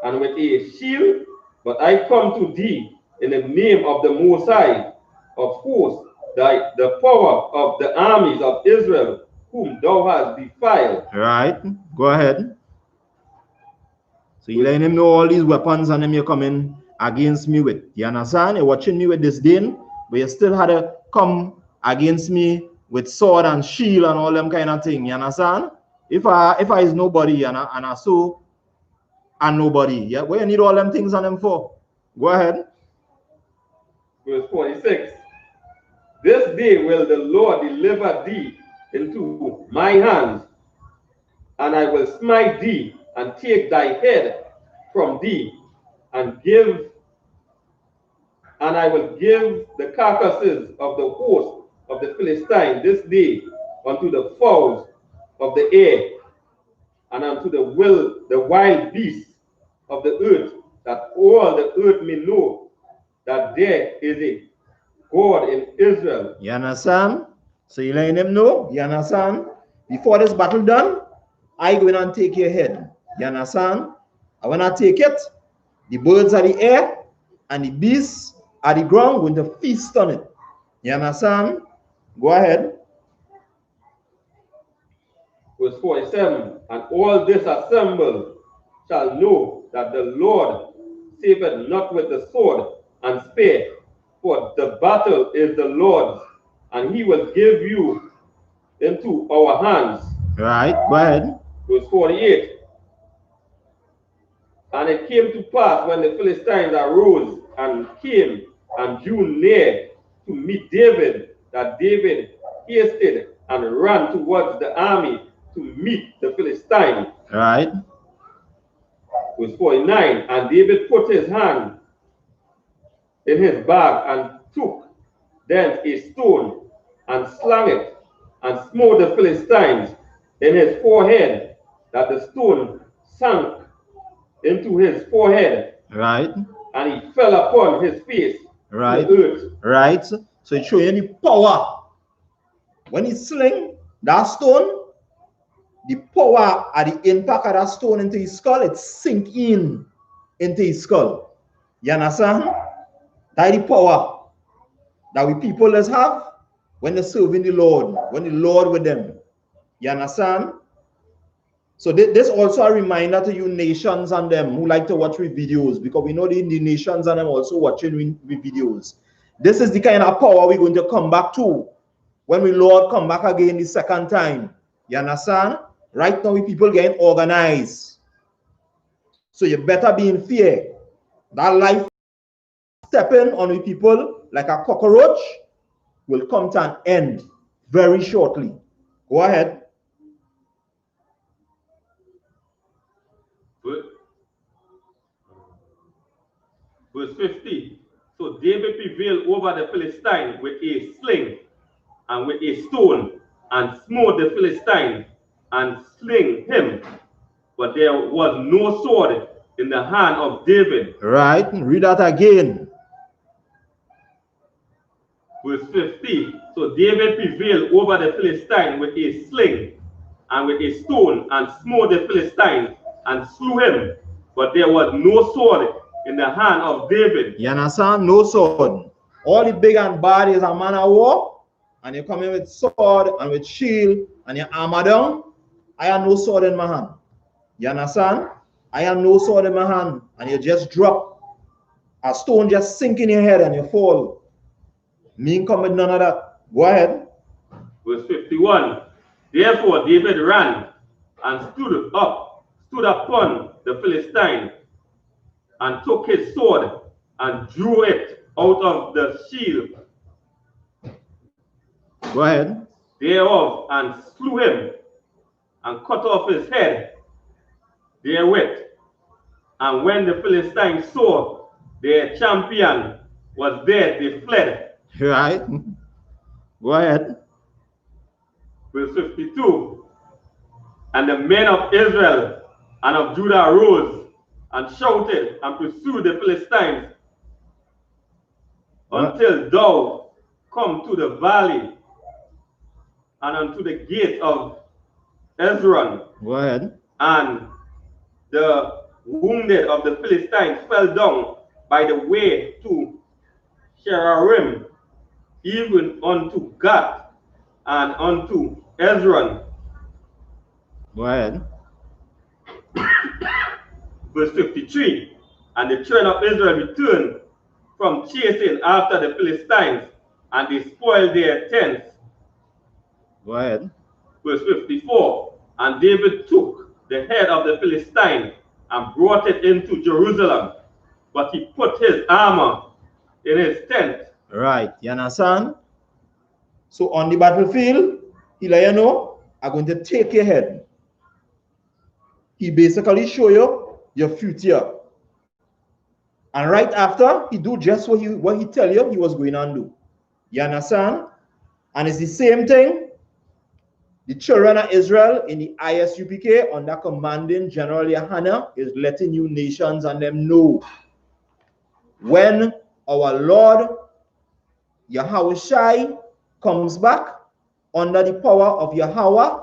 and with a shield, but I come to thee in the name of the Most High of hosts, the power of the armies of Israel, whom thou hast defiled. Right. Go ahead. So you letting him know all these weapons and them you're coming against me with. You understand? You're watching me with disdain, but you still had to come against me with sword and shield and all them kind of thing. You understand? If I is nobody and I so and nobody, yeah, what you need all them things on them for? Go ahead. Verse 46. This day will the Lord deliver thee into my hands, and I will smite thee and take thy head from thee, and I will give the carcasses of the host of the Philistine this day unto the fowls of the air, and unto the wild beasts of the earth, that all the earth may know that there is a God in Israel. You understand? So you letting them know, you understand? Before this battle done, I go in and take your head. You understand? And when I take it, the birds of the air and the beasts of the ground going to feast on it. You understand? Go ahead. Verse 47, and all this assembled shall know that the Lord saveth not with the sword and spear, for the battle is the Lord's, and he will give you into our hands. Right, go ahead. Verse 48, and it came to pass when the Philistines arose and came and drew near to meet David, that David hasted and ran towards the army to meet the Philistines. Right. Verse 49, and David put his hand in his bag and took thence a stone and slung it and smote the Philistines in his forehead, that the stone sank into his forehead. Right. And he fell upon his face. Right. To the earth. Right. So it's showing the power. When he sling that stone, the power at the impact of that stone into his skull, it sink in into his skull. You understand? That's the power that we people let's have when they're serving the Lord, when the Lord with them. You understand? So this also a reminder to you nations and them who like to watch with videos, because we know the nations and them also watching with videos. This is the kind of power we're going to come back to when we Lord come back again the second time. You understand? Right now we people getting organized. So you better be in fear. That life stepping on the people like a cockroach will come to an end very shortly. Go ahead. Verse 50. So David prevailed over the Philistine with a sling and with a stone, and smote the Philistine and sling him. But there was no sword in the hand of David. Right. Read that again. Verse 50. So David prevailed over the Philistine with a sling and with a stone, and smote the Philistine and slew him. But there was no sword in the hand of David. You understand? No sword. All the big and bad is a man of war, and you come in with sword and with shield and your armor down. I have no sword in my hand. You understand? I have no sword in my hand, and you just drop. A stone just sink in your head and you fall. Me come with none of that. Go ahead. Verse 51. Therefore David ran and stood upon the Philistine, and took his sword and drew it out of the shield Go ahead. thereof, and slew him, and cut off his head therewith. And when the Philistines saw their champion was dead, they fled. Right. Go ahead. Verse 52. And the men of Israel and of Judah arose and shouted and pursued the Philistines until thou come to the valley and unto the gate of Ezron. Go ahead. And the wounded of the Philistines fell down by the way to Sherarim, even unto Gath and unto Ezron. Go ahead. Verse 53. And the children of Israel returned from chasing after the Philistines, and they spoiled their tents. Go ahead. Verse 54. And David took the head of the Philistine and brought it into Jerusalem, but he put his armor in his tent. Right. You understand? So on the battlefield, he let you know, I'm going to take your head. He basically show you your future. And right after, he do just what he tell you he was going to do. You understand? And it's the same thing. The children of Israel in the I.S.U.P.K. under commanding General Yahanna is letting you nations and them know when our Lord Yahweh comes back under the power of Yahweh,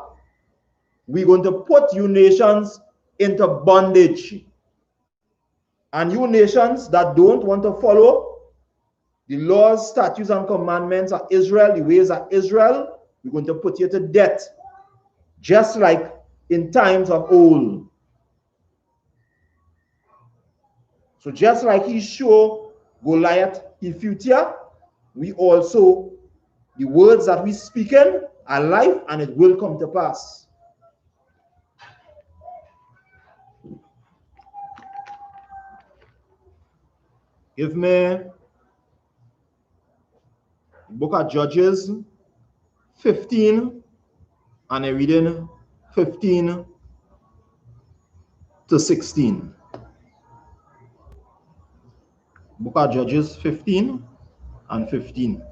we're going to put you nations into bondage. And you nations that don't want to follow the laws, statutes, and commandments of Israel, the ways of Israel, we're going to put you to death, just like in times of old. So just like he showed Goliath his future, we also, the words that we speak in are life, and it will come to pass. Give me the book of Judges 15, and I'm reading 15 to 16. Book of Judges 15 and 15.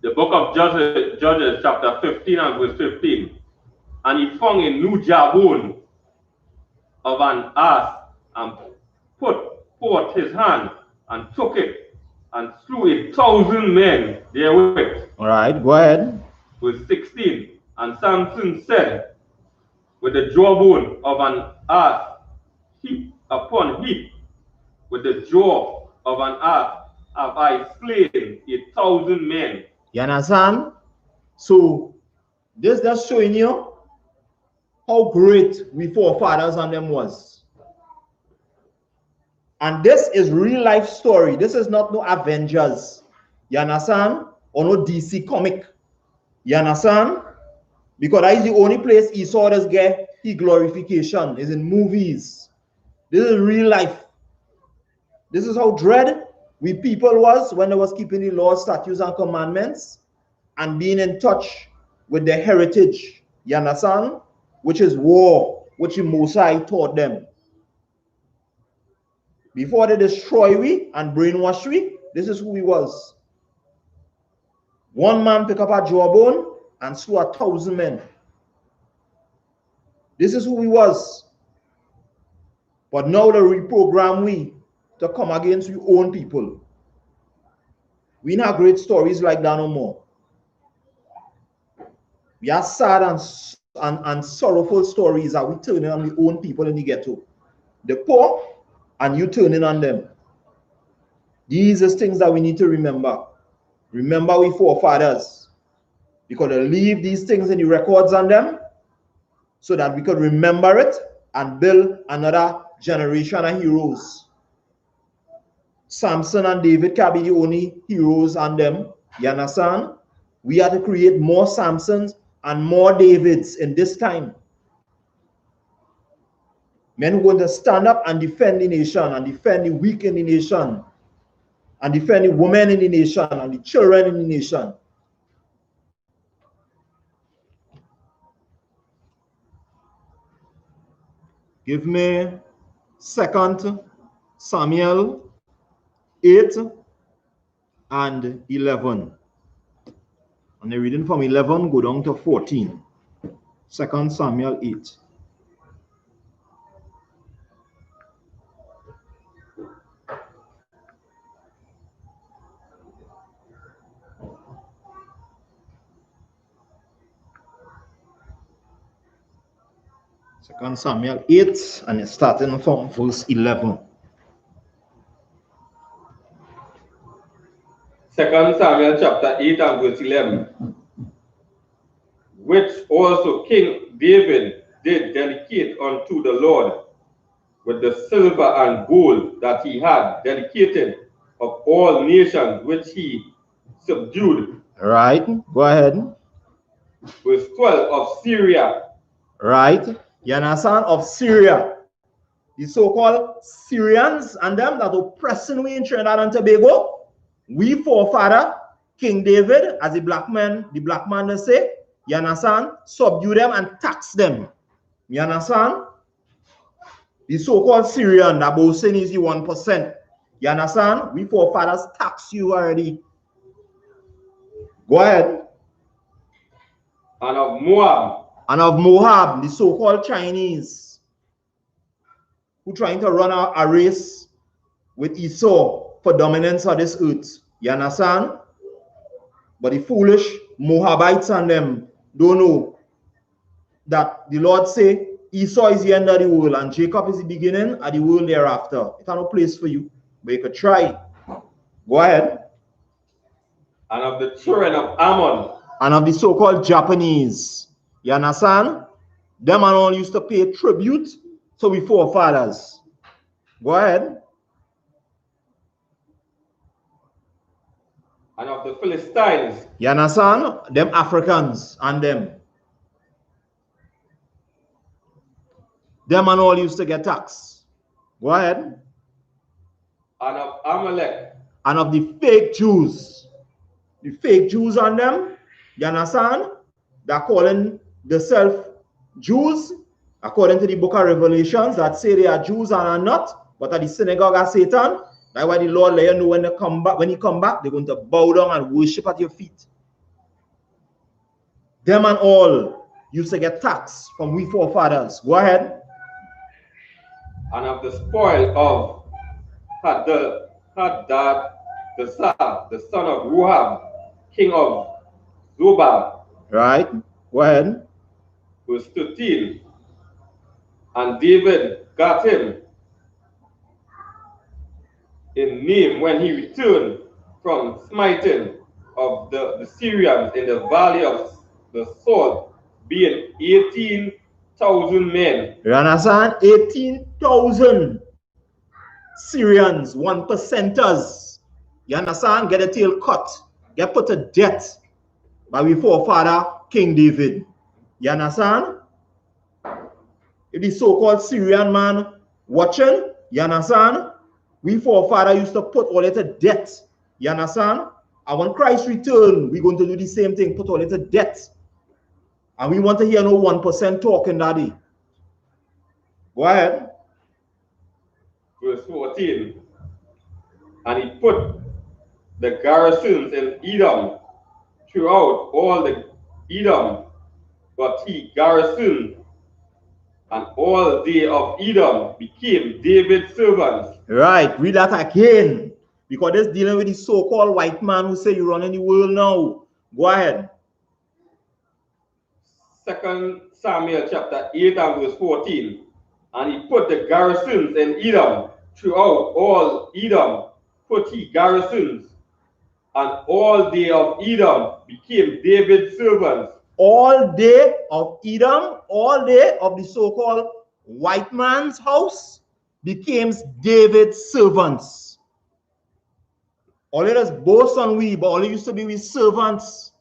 The book of Judges chapter 15 and verse 15. And he found a new jawbone of an ass, and put forth his hand, and took it, and slew 1,000 men therewith. All right, go ahead. Verse 16. And Samson said, with the jawbone of an ass, heap upon heap, with the jaw of an ass, have I slain 1,000 men. You understand? So this just showing you how great we forefathers and them was. And this is real life story. This is not no Avengers. You understand? Or no DC comic. You understand? Because that is the only place he saw this get his glorification is in movies. This is real life. This is how dread we people was when they was keeping the laws, statutes, and commandments and being in touch with their heritage. You understand? Which is war, which the Most High taught them. Before they destroy we and brainwash we, this is who we was. One man pick up a jawbone and slew 1,000 men. This is who we was. But now they reprogram we to come against we own people. We not great stories like that no more. We are sad and sorrowful stories that we turning on we own people in the ghetto. The poor, and you turning on them. These are things that we need to remember. Remember we forefathers. Because they leave these things in the records on them so that we could remember it and build another generation of heroes. Samson and David can be the only heroes on them. You understand? We have to create more Samsons and more Davids in this time. Men who are going to stand up and defend the nation and defend the weak in the nation and defend the women in the nation and the children in the nation. Give me 2 Samuel 8 and 11. And I'm reading from 11, go down to 14. 2 Samuel 8. Second Samuel 8, and it's starting from verse 11. 2 Samuel chapter 8 and verse 11. Which also King David did dedicate unto the Lord with the silver and gold that he had dedicated of all nations which he subdued. Right, go ahead. Verse 12 of Syria. Right, you understand? Of Syria. The so-called Syrians and them that oppressing we in Trinidad and Tobago. We forefather, King David, as the black man they say, you understand? Subdue them and tax them. You understand? The so-called Syrian that boasting is the 1%. You understand? We forefathers tax you already. Go ahead. And of Moab. And of Moab, the so-called Chinese, who trying to run a race with Esau for dominance of this earth. You understand? But the foolish Moabites and them don't know that the Lord say Esau is the end of the world and Jacob is the beginning of the world thereafter. It's no place for you, but you could try. Go ahead. And of the children of Ammon. And of the so-called Japanese. You understand? Them and all used to pay tribute to we forefathers. Go ahead. And of the Philistines. You understand? Them Africans and them. Them and all used to get tax. Go ahead. And of Amalek. And of the fake Jews. The fake Jews on them. You understand? They're calling themselves Jews, according to the book of Revelations, that say they are Jews and are not, but at the synagogue of Satan. That's why the Lord let you know when they come back, when he come back, they're going to bow down and worship at your feet. Them and all used to get tax from we forefathers. Go ahead. And of the spoil of Hadad, the son of Ruhab, king of Zobah. Right. Go ahead. Verse 13. And David got him in name when he returned from smiting of the Syrians in the valley of the sword, being 18,000 men. You understand? 18,000 Syrians, 1%ers. You understand? Get a tail cut. Get put to death by we forefather King David. You understand? If the so-called Syrian man watching, you understand? We forefather used to put all it to death. You understand? And when Christ return, we're going to do the same thing, put all it to death. And we want to hear no 1% talking, Daddy. Go ahead. Verse 14. And he put the garrisons in Edom throughout all the Edom, but he garrisoned, and all they of Edom became David's servants. Right, read that again. Because this dealing with the so-called white man who say you run in the world now. Go ahead. 2 Samuel chapter 8 and verse 14. And he put the garrisons in Edom throughout all Edom, put he garrisons, and all they of Edom became David's servants. All day of Edom, all day of the so-called white man's house became David's servants. All it is boast on we, but all it used to be with servants.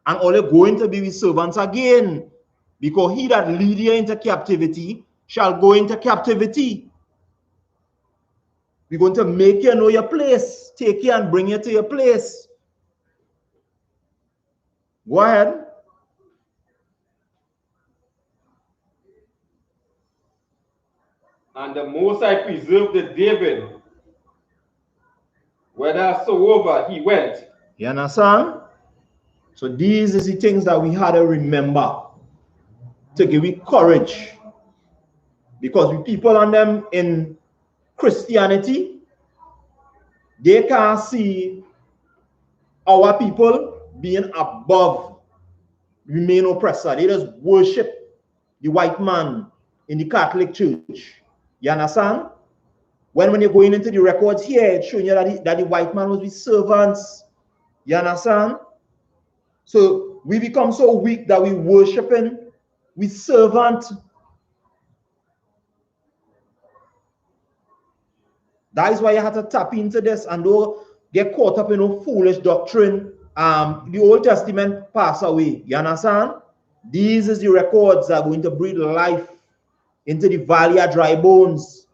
And all it going to be with servants again. Because he that lead you into captivity shall go into captivity. We're going to make you know your place, take you and bring you to your place. Go ahead. And the Most High preserved the David, whithersoever he went. You understand? So these are the things that we had to remember to give you courage. Because we people on them in Christianity, they can't see our people being above the main oppressor. They just worship the white man in the Catholic Church. You understand? When you're going into the records here, it's showing you that the white man was with servants. You understand? So we become so weak that we worshiping with servant. That is why you have to tap into this and don't get caught up in no foolish doctrine. The Old Testament passed away. You understand? These is the records that are going to breathe life into the valley of dry bones.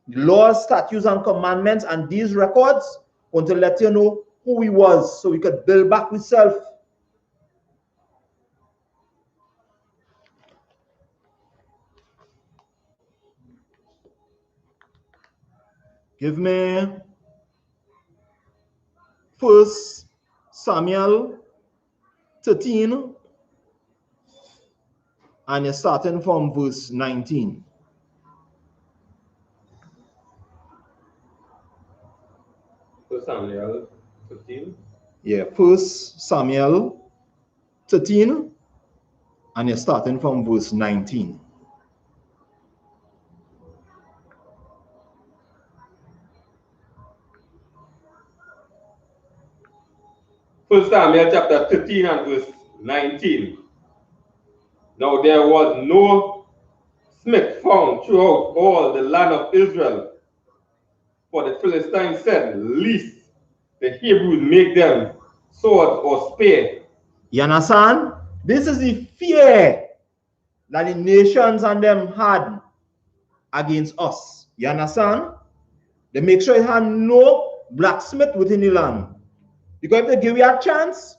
The laws, statutes, and commandments, and these records want to let you know who he was, so we could build back with self. Give me 1 Samuel 13, and you're starting from verse 19. Samuel 13. Yeah, 1 Samuel 13, and you're starting from verse 19. First Samuel chapter 13 and verse 19. Now there was no smith found throughout all the land of Israel, for the Philistines said, lest the Hebrews make them swords or spear. You understand? This is the fear that the nations and them had against us. You understand? They make sure it had no blacksmith within the land. Because if they give you a chance,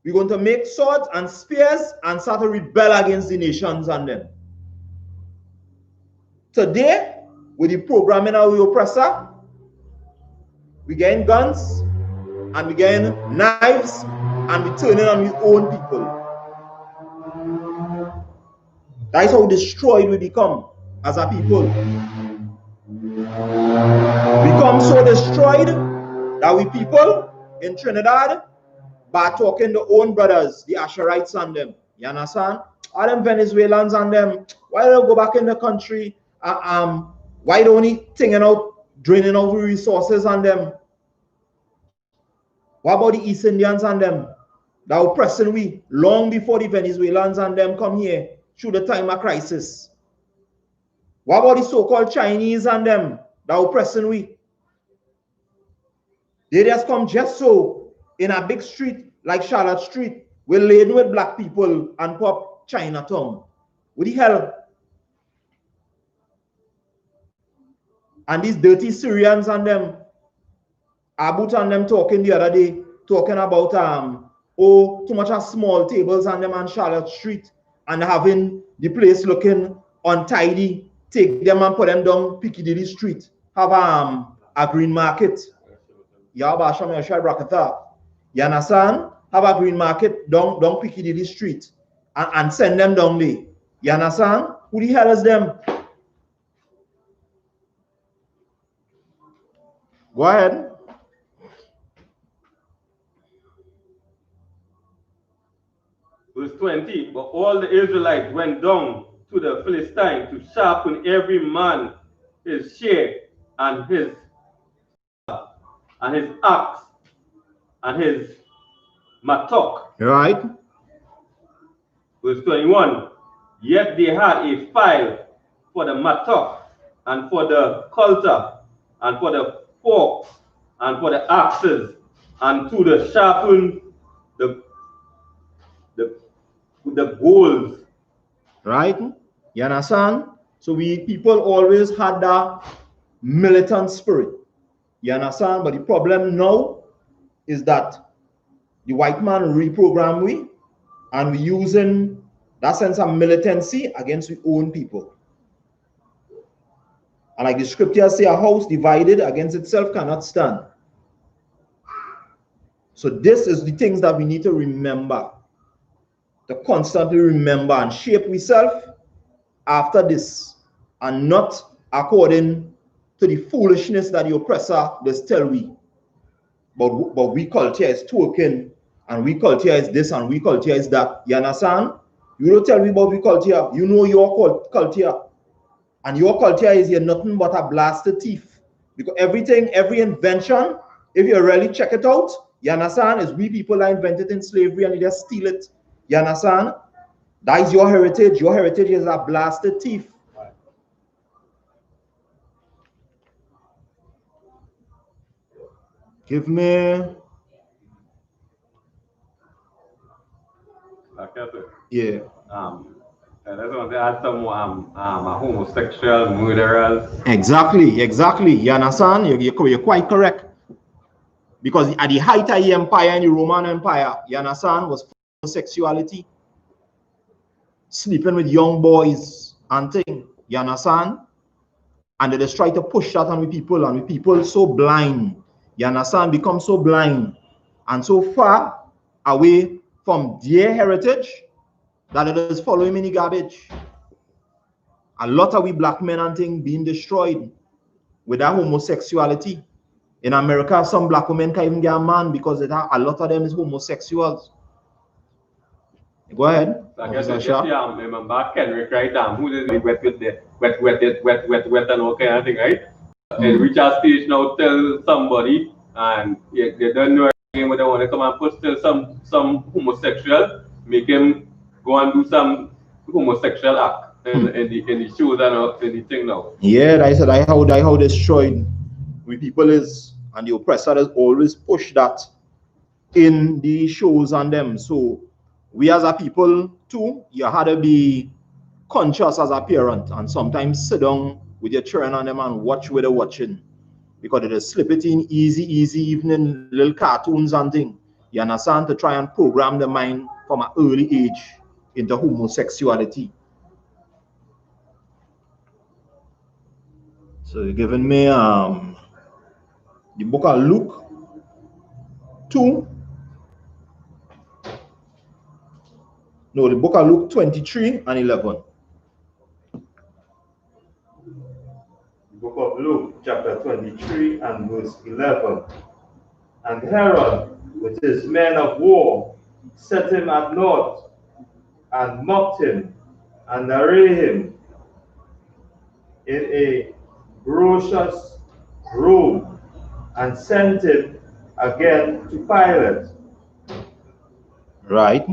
we're going to make swords and spears and start to rebel against the nations and them. Today, with the programming of the oppressor, we getting guns and we getting knives and we turning on our own people. That is how destroyed we become as a people. We become so destroyed that we people in Trinidad by talking to own brothers, the Asherites and them. You understand? All them Venezuelans and them, why don't they go back in the country? Why don't they thinking out, draining out resources on them? What about the East Indians and them that were pressing we long before the Venezuelans and them come here through the time of crisis? What about the so-called Chinese and them that were pressing we? They just come just so in a big street like Charlotte Street, we're laden with black people and pop Chinatown. What the hell? And these dirty Syrians and them, Abut and them talking the other day, talking about too much of small tables and them on Charlotte Street and having the place looking untidy. Take them and put them down Piccadilly Street. Have a green market. You understand? Have a green market down Piccadilly Street and send them down there. You understand? Who the hell is them? Go ahead. Verse 20, but all the Israelites went down to the Philistines to sharpen every man his share and his axe and his mattock. Right. Verse 21, yet they had a file for the mattock and for the coulter and for the fork and for the axes and to the sharpen the goals. Right? You understand? So we people always had that militant spirit. You understand? But the problem now is that the white man reprogram we and we using that sense of militancy against our own people. And like the scriptures say, a house divided against itself cannot stand. So this is the things that we need to remember, to constantly remember and shape ourselves after this, and not according to the foolishness that the oppressor does tell we. But we culture is token, and we culture is this, and we culture is that. You understand? You don't tell me about we culture. You know your culture. And your culture is you're nothing but a blasted thief. Because every invention, if you really check it out, you understand, is we people that invented in slavery and they just steal it. You understand? That is your heritage. Your heritage is a blasted thief. Give me. Yeah. And that's what they add some homosexual murderers. Exactly. You understand? You're quite correct. Because at the height of the empire in the Roman Empire, you understand, was homosexuality, sleeping with young boys and things. You understand? And they just try to push that on the people, and the people so blind. You understand? Become so blind and so far away from their heritage that it is following many garbage. A lot of we black men and things being destroyed with that homosexuality. In America, some black women can't even get a man because a lot of them is homosexuals. Go ahead. Like I said, remember Kendrick, right? Who is wet and all kind of thing, right? And reach a stage now, tell somebody, and they don't know again when they want to come and put still some homosexual, make him go and do some homosexual act in the shows and in the thing now. Yeah, that's how destroyed we people is, and the oppressor has always pushed that in the shows and them. So we as a people too, you had to be conscious as a parent and sometimes sit down with your children and them and watch where they're watching, because it is slip it in easy even in little cartoons and things, you understand, to try and program the mind from an early age into homosexuality. So you're giving me the book of Luke 2. No, the book of Luke 23 and 11. Book of Luke, chapter 23 and verse 11. And Herod, with his men of war, set him at naught, and mocked him, and arrayed him in a gorgeous robe, and sent him again to Pilate. Right.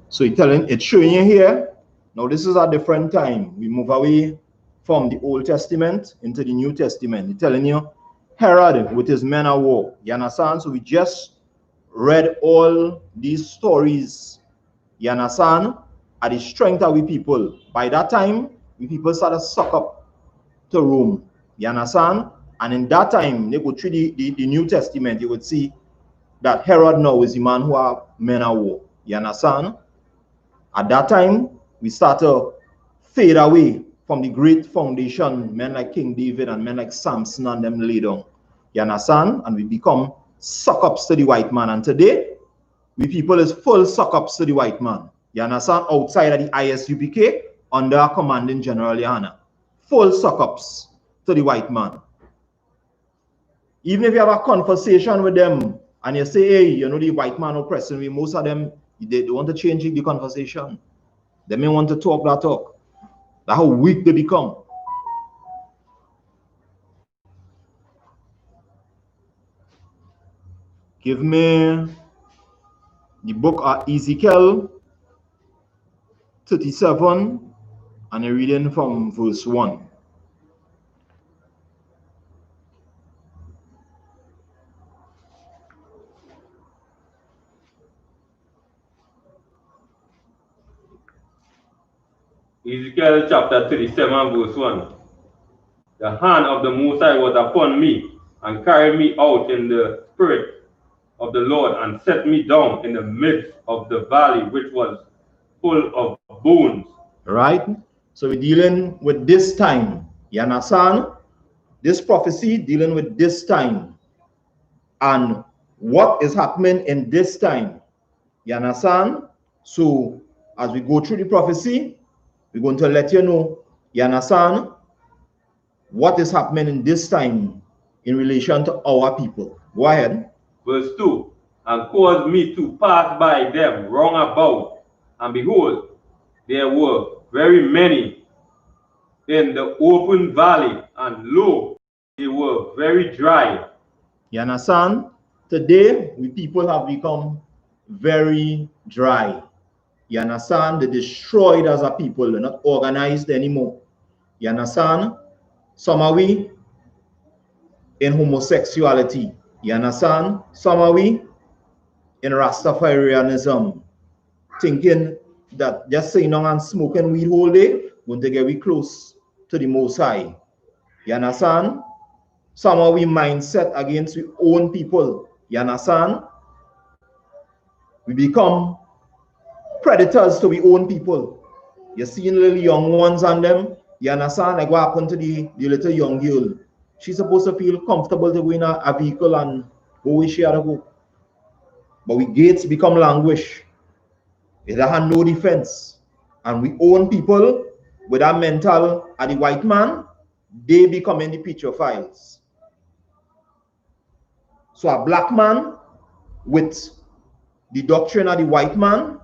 So it's showing you here. Now this is a different time. We move away from the Old Testament into the New Testament. It's telling you Herod with his men of war. You understand? So we just read all these stories. You understand? At the strength of we people. By that time, we people started suck up to Rome. You understand? And in that time, they go through the New Testament, you would see that Herod now is the man who are men of war. You understand? At that time, we start to fade away from the great foundation men like King David and men like Samson and them laid down. You understand? And we become suck-ups to the white man. And today, we people is full suck-ups to the white man. You understand? Outside of the I.S.U.P.K, under commanding General Yahanna. Full suck-ups to the white man. Even if you have a conversation with them and you say, hey, you know, the white man oppressing me, most of them, they want to change the conversation. They may want to talk that talk. That's how weak they become. Give me the book of Ezekiel 37 and a reading from verse 1. Ezekiel chapter 37 verse 1. The hand of the Most High was upon me, and carried me out in the spirit of the Lord, and set me down in the midst of the valley, which was full of bones. Right? So we're dealing with this time. You understand? This prophecy dealing with this time. And what is happening in this time. You understand? So as we go through the prophecy, we're going to let you know, you understand, what is happening in this time in relation to our people. Go ahead. Verse 2. And caused me to pass by them round about, and behold, there were very many in the open valley, and lo, they were very dry. You understand? Today, we people have become very dry. You understand? They're destroyed as a people. They're not organized anymore. You understand? Some are we in homosexuality. You understand? Some are we in Rastafarianism, thinking that just sitting down and smoking weed whole day going to get we close to the Most High. You understand? Some are we mindset against our own people. You understand? We become predators to our own people. You see little young ones on them. You understand? Like what happened to the little young girl. She's supposed to feel comfortable to go in a vehicle and go where she had to go. But we gates become languish. It had no defense. And we own people with that mental of the white man, they become in the picture files. So a black man with the doctrine of the white man,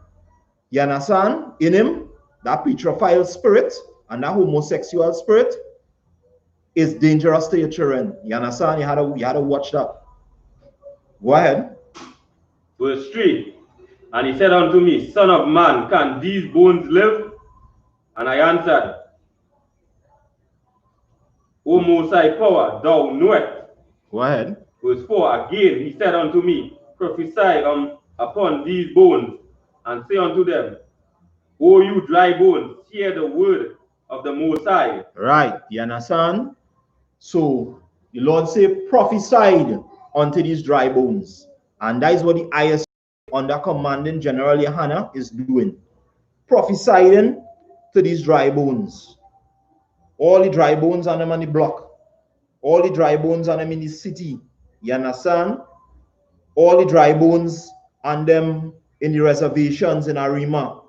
you understand, in him, that petrophile spirit and that homosexual spirit is dangerous to your children. You understand? You had to watch that. Go ahead. Verse 3. And he said unto me, Son of man, can these bones live? And I answered, O Most High Power, thou knowest. Go ahead. Verse 4. Again he said unto me, Prophesy upon these bones, and say unto them, O you dry bones, hear the word of the Most High. Right. You understand? So the Lord say, prophesied unto these dry bones. And that is what the I.S.U.P.K under commanding General YAHANNA is doing. Prophesying to these dry bones. All the dry bones on them on the block. All the dry bones on them in the city. You understand? All the dry bones on them in the reservations in Arima.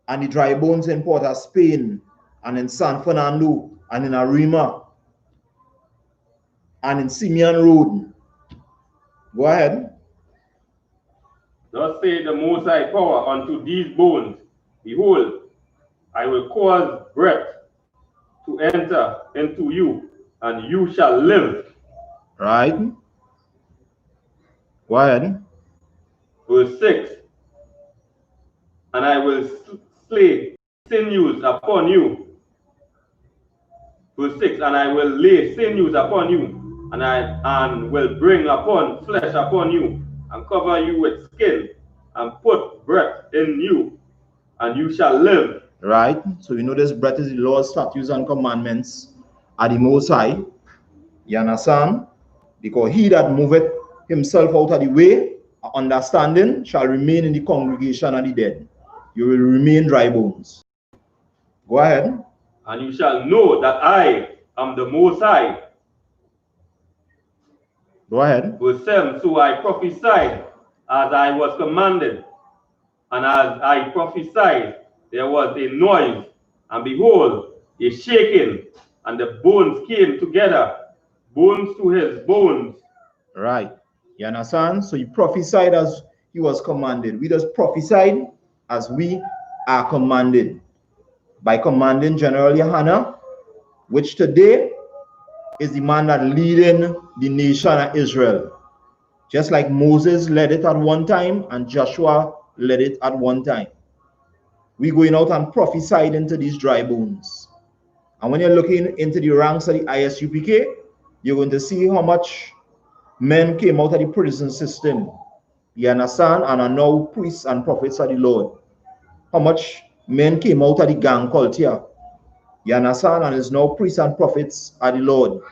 And the dry bones in Port of Spain and in San Fernando and in Arima and in Simeon Road. Go ahead. Thus say the Most High Power unto these bones, Behold, I will cause breath to enter into you, and you shall live. Right. Go ahead. Verse 6. And I will slay sinews upon you. Verse 6. And I will lay sinews upon you, and will bring upon flesh upon you, and cover you with skin, and put breath in you, and you shall live. Right. So you know this breath is the laws, statutes, and commandments are the Most High. You understand? Because he that moveth himself out of the way, understanding, shall remain in the congregation of the dead. You will remain dry bones. Go ahead. And you shall know that I am the Most High. Go ahead. Verse 7. So I prophesied as I was commanded, and as I prophesied, there was a noise, and behold, a shaking, and the bones came together, bones to his bones. Right. You understand? So he prophesied as he was commanded. We just prophesied as we are commanded. By commanding General YAHANNA, which today is the man that leading the nation of Israel. Just like Moses led it at one time and Joshua led it at one time. We going out and prophesied into these dry bones. And when you're looking into the ranks of the I.S.U.P.K, you're going to see how much men came out of the prison system. You understand? And are now priests and prophets of the Lord. How much men came out of the gang culture. You understand? And is now priests and prophets of the Lord.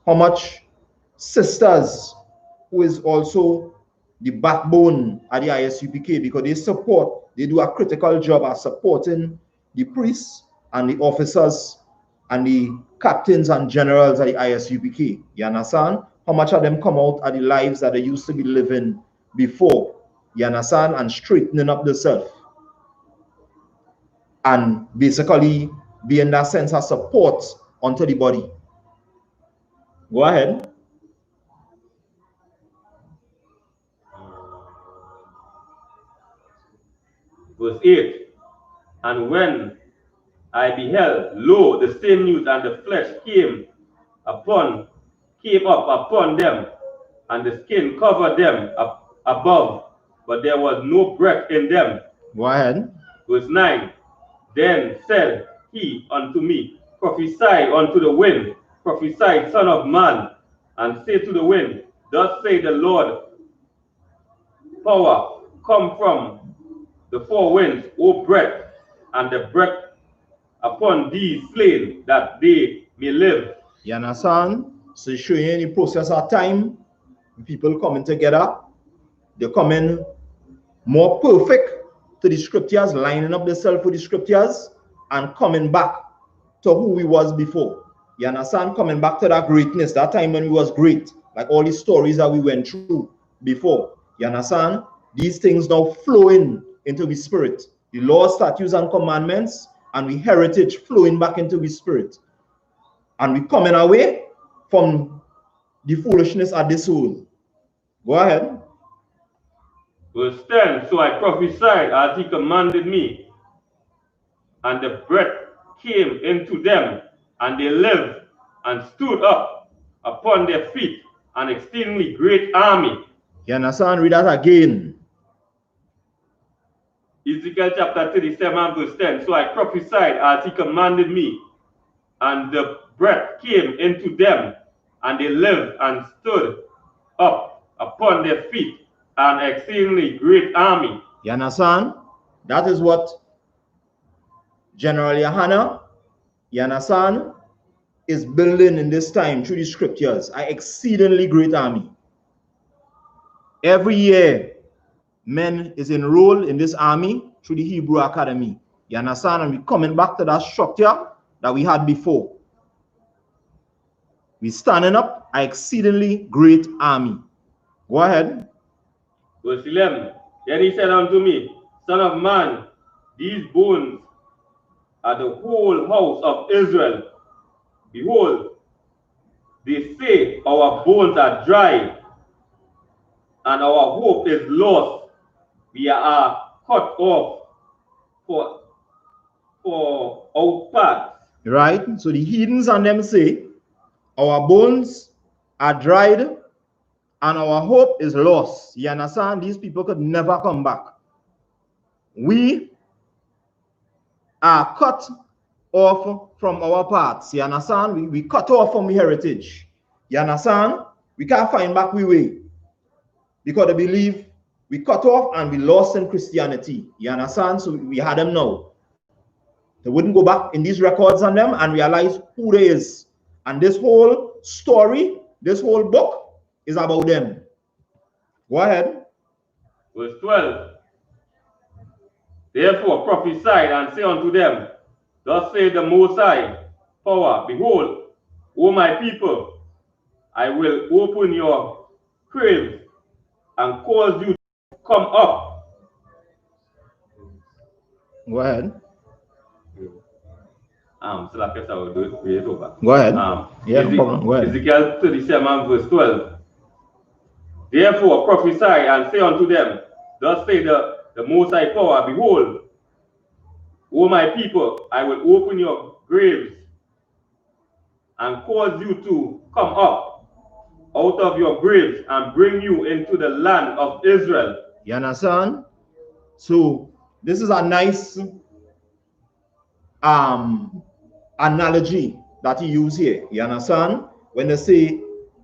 How much sisters, who is also the backbone of the I.S.U.P.K, because they do a critical job of supporting the priests and the officers and the captains and generals of the I.S.U.P.K. You understand? How much of them come out of the lives that they used to be living before. You understand? And straightening up themselves. And basically being that sense of support onto the body. Go ahead. Verse 8. And when I beheld, lo, the sinews and the flesh came up upon them, and the skin covered them up above, but there was no breath in them. Go ahead. Verse 9. Then said he unto me, Prophesy unto the wind, prophesy, Son of man, and say to the wind, Thus say the Lord, Power, come from the four winds, O breath, and the breath upon these slain, that they may live. You understand? So it's showing you in the process of time, people coming together, they're coming more perfect to the scriptures, lining up themselves with the scriptures, and coming back to who we was before. You understand? Coming back to that greatness, that time when we was great, like all the stories that we went through before. You understand? These things now flowing into the spirit. The laws, statutes, and commandments, and we heritage flowing back into the spirit. And we coming away from the foolishness of this soul. Go ahead. Verse 10, so I prophesied as he commanded me, and the breath came into them, and they lived and stood up upon their feet, an exceedingly great army. You understand? Read that again. Ezekiel chapter 37 verse 10. So I prophesied as he commanded me, and the breath came into them, and they lived and stood up upon their feet, an exceedingly great army. You understand? That is what General Yahanna, you understand, is building in this time through the scriptures. An exceedingly great army. Every year, men is enrolled in this army through the Hebrew Academy. You understand? And we're coming back to that structure that we had before. We're standing up an exceedingly great army. Go ahead. Verse 11. Then he said unto me, Son of man, these bones are the whole house of Israel. Behold, they say our bones are dry, and our hope is lost. We are cut off for our parts. Right? So the heathens and them say, our bones are dried and our hope is lost. You understand? These people could never come back. We are cut off from our parts. You understand? We cut off from the heritage. You understand? We can't find back we way. Because they believe we cut off and we lost in Christianity. You understand? So we had them now. They wouldn't go back in these records on them and realize who they is. And this whole story, this whole book is about them. Go ahead. Verse 12. Therefore prophesy and say unto them, Thus saith the Most High Power, Behold, O my people, I will open your graves and cause you to come up. Go ahead. Go Go ahead. Yeah, no problem. Go ahead. Ezekiel 37 verse 12. Therefore prophesy and say unto them, Thus say the Most High Power, Behold, O my people, I will open your graves and cause you to come up out of your graves and bring you into the land of Israel. You understand? So this is a nice analogy that he used here. You understand? When they say,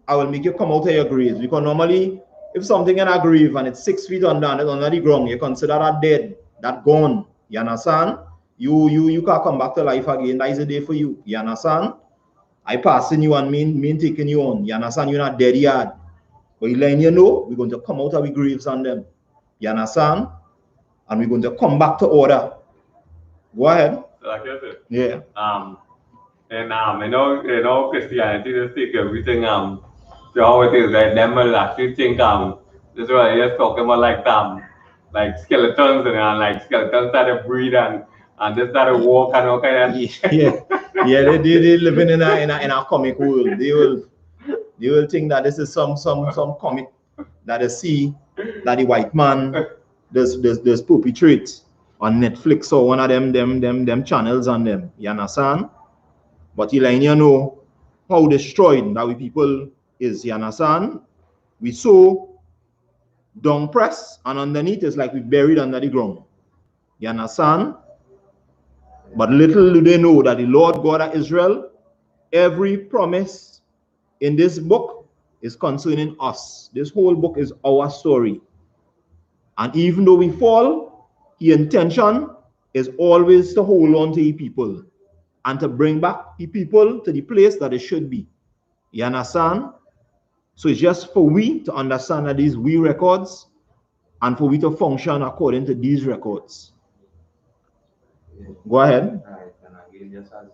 I will make you come out of your graves. Because normally, if something in a grave and it's 6 feet under and it's under the ground, you consider that dead, that gone. You understand? You can't come back to life again. That is a day for you. You understand? I passing you and mean taking you on. You understand? You're not dead yet. But you letting you know, we're going to come out of the graves on them. You understand? And we're going to come back to order. Go ahead. Like I said. Yeah. You know, Christianity just take everything so how it is, right? Them will actually think this is what I just talking about like skeletons and like skeletons started breathe and they started walk and all kind of yeah, they living in a comic world. They will think that this is some comic that they see that the white man does perpetrate on Netflix or one of them channels on them. You understand? But you know how destroyed that we people is. You understand? We so down press and underneath is like we buried under the ground. You understand? But little do they know that the Lord God of Israel, every promise in this book is concerning us. This whole book is our story. And even though we fall, his intention is always to hold on to the people and to bring back the people to the place that it should be. You understand? So it's just for we to understand that these we records and for we to function according to these records. Go ahead. Right, and again, just as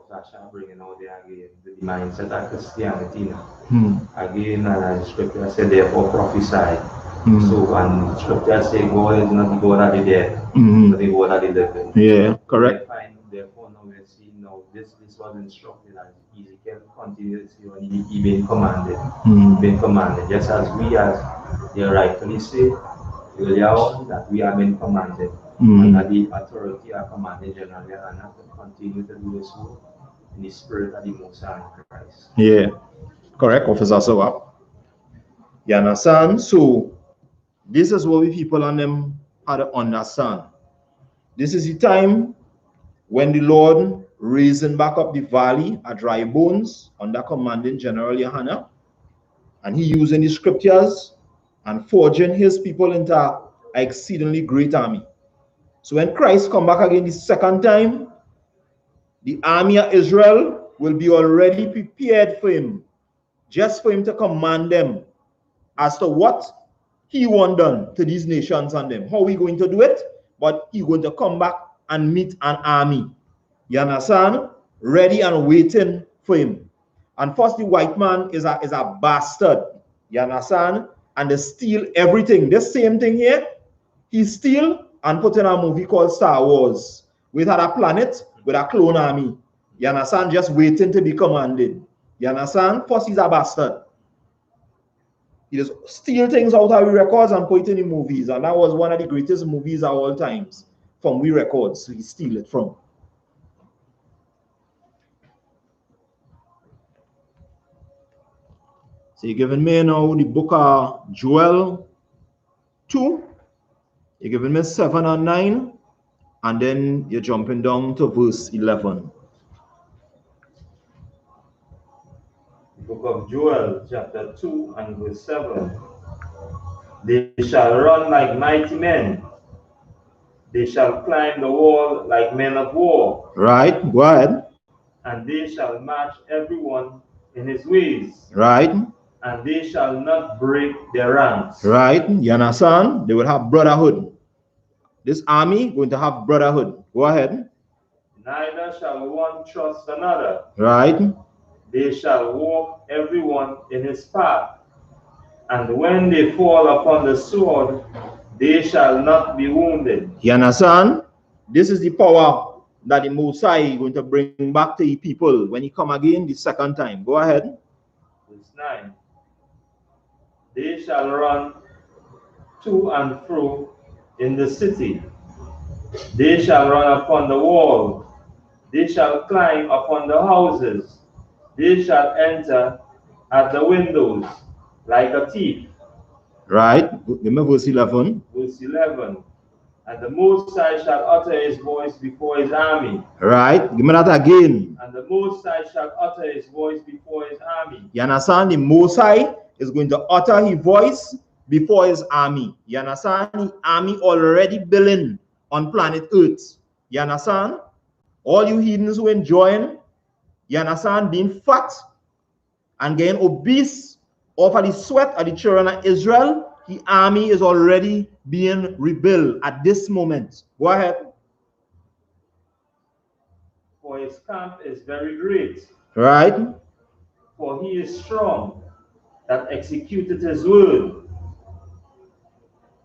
Sasha bringing out there again, the mindset of Christianity. Again, the scripture said, therefore prophesy. So, and scripture say, God is not the God of the dead, but the God of the living. Yeah, correct. Therefore, now we see now Now, this was instructed as Ezekiel continuously when he been commanded. Been commanded, just as we, as they rightfully say earlier on, that we have been commanded. And that the authority are commanded General Yahanna to continue to do this work in the spirit of the Most High Christ. Yeah, correct, Officer Sawap. You understand? So, this is what we people and them had to understand. This is the time when the Lord raising back up the valley of dry bones under commanding General Yahanna, and he using the scriptures and forging his people into an exceedingly great army. So when Christ come back again the second time, the army of Israel will be already prepared for him, just for him to command them as to what he want done to these nations and them. How we going to do it? But he going to come back and meet an army. You understand? Ready and waiting for him. And first, the white man is a bastard. You understand? And they steal everything. The same thing here. He steal and put in a movie called Star Wars. We had a planet with a clone army. You understand? Just waiting to be commanded. You understand? First, he's a bastard. He just steal things out of we records and put it in the movies. And that was one of the greatest movies of all times from we records. So he steal it from. So you're giving me now the book of Joel 2. You're giving me 7 and 9. And then you're jumping down to verse 11. The book of Joel, chapter 2 and verse 7. They shall run like mighty men. They shall climb the wall like men of war. Right, go ahead. And they shall march everyone in his ways. Right. And they shall not break their ranks. Right, you understand? They will have brotherhood. This army going to have brotherhood. Go ahead. Neither shall one trust another. Right. They shall walk everyone in his path. And when they fall upon the sword, they shall not be wounded. You understand? This is the power that the Mosai is going to bring back to the people when he come again the second time. Go ahead. Verse 9. They shall run to and fro in the city. They shall run upon the wall. They shall climb upon the houses. They shall enter at the windows like a thief. Right. Give me verse 11. Verse 11. And the Most High shall utter his voice before his army. Right. Give me that again. And the Most High shall utter his voice before his army. You understand? The Most High is going to utter his voice before his army. You understand? The army already building on planet Earth. You understand? All you heathens who enjoying, you understand, being fat and getting obese off of the sweat of the children of Israel, the army is already being rebuilt at this moment. Go ahead. For his camp is very great. Right. For he is strong that executed his word.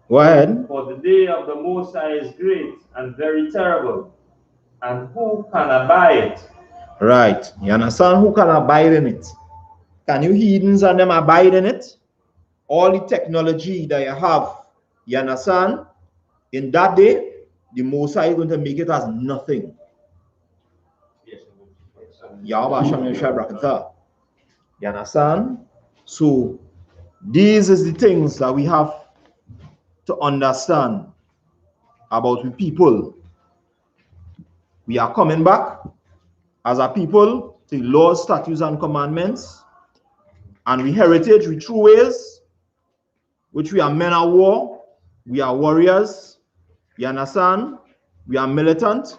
Go ahead. For the day of the Most High is great and very terrible. And who can abide it? Right. You understand? Who can abide in it? Can you heathens and them abide in it? All the technology that you have, you understand? In that day, the Most High is going to make it as nothing. You understand? So, these is the things that we have to understand about the people. We are coming back as a people to laws, statutes, and commandments, and we heritage with true ways, which we are men of war, we are warriors, you understand? We are militant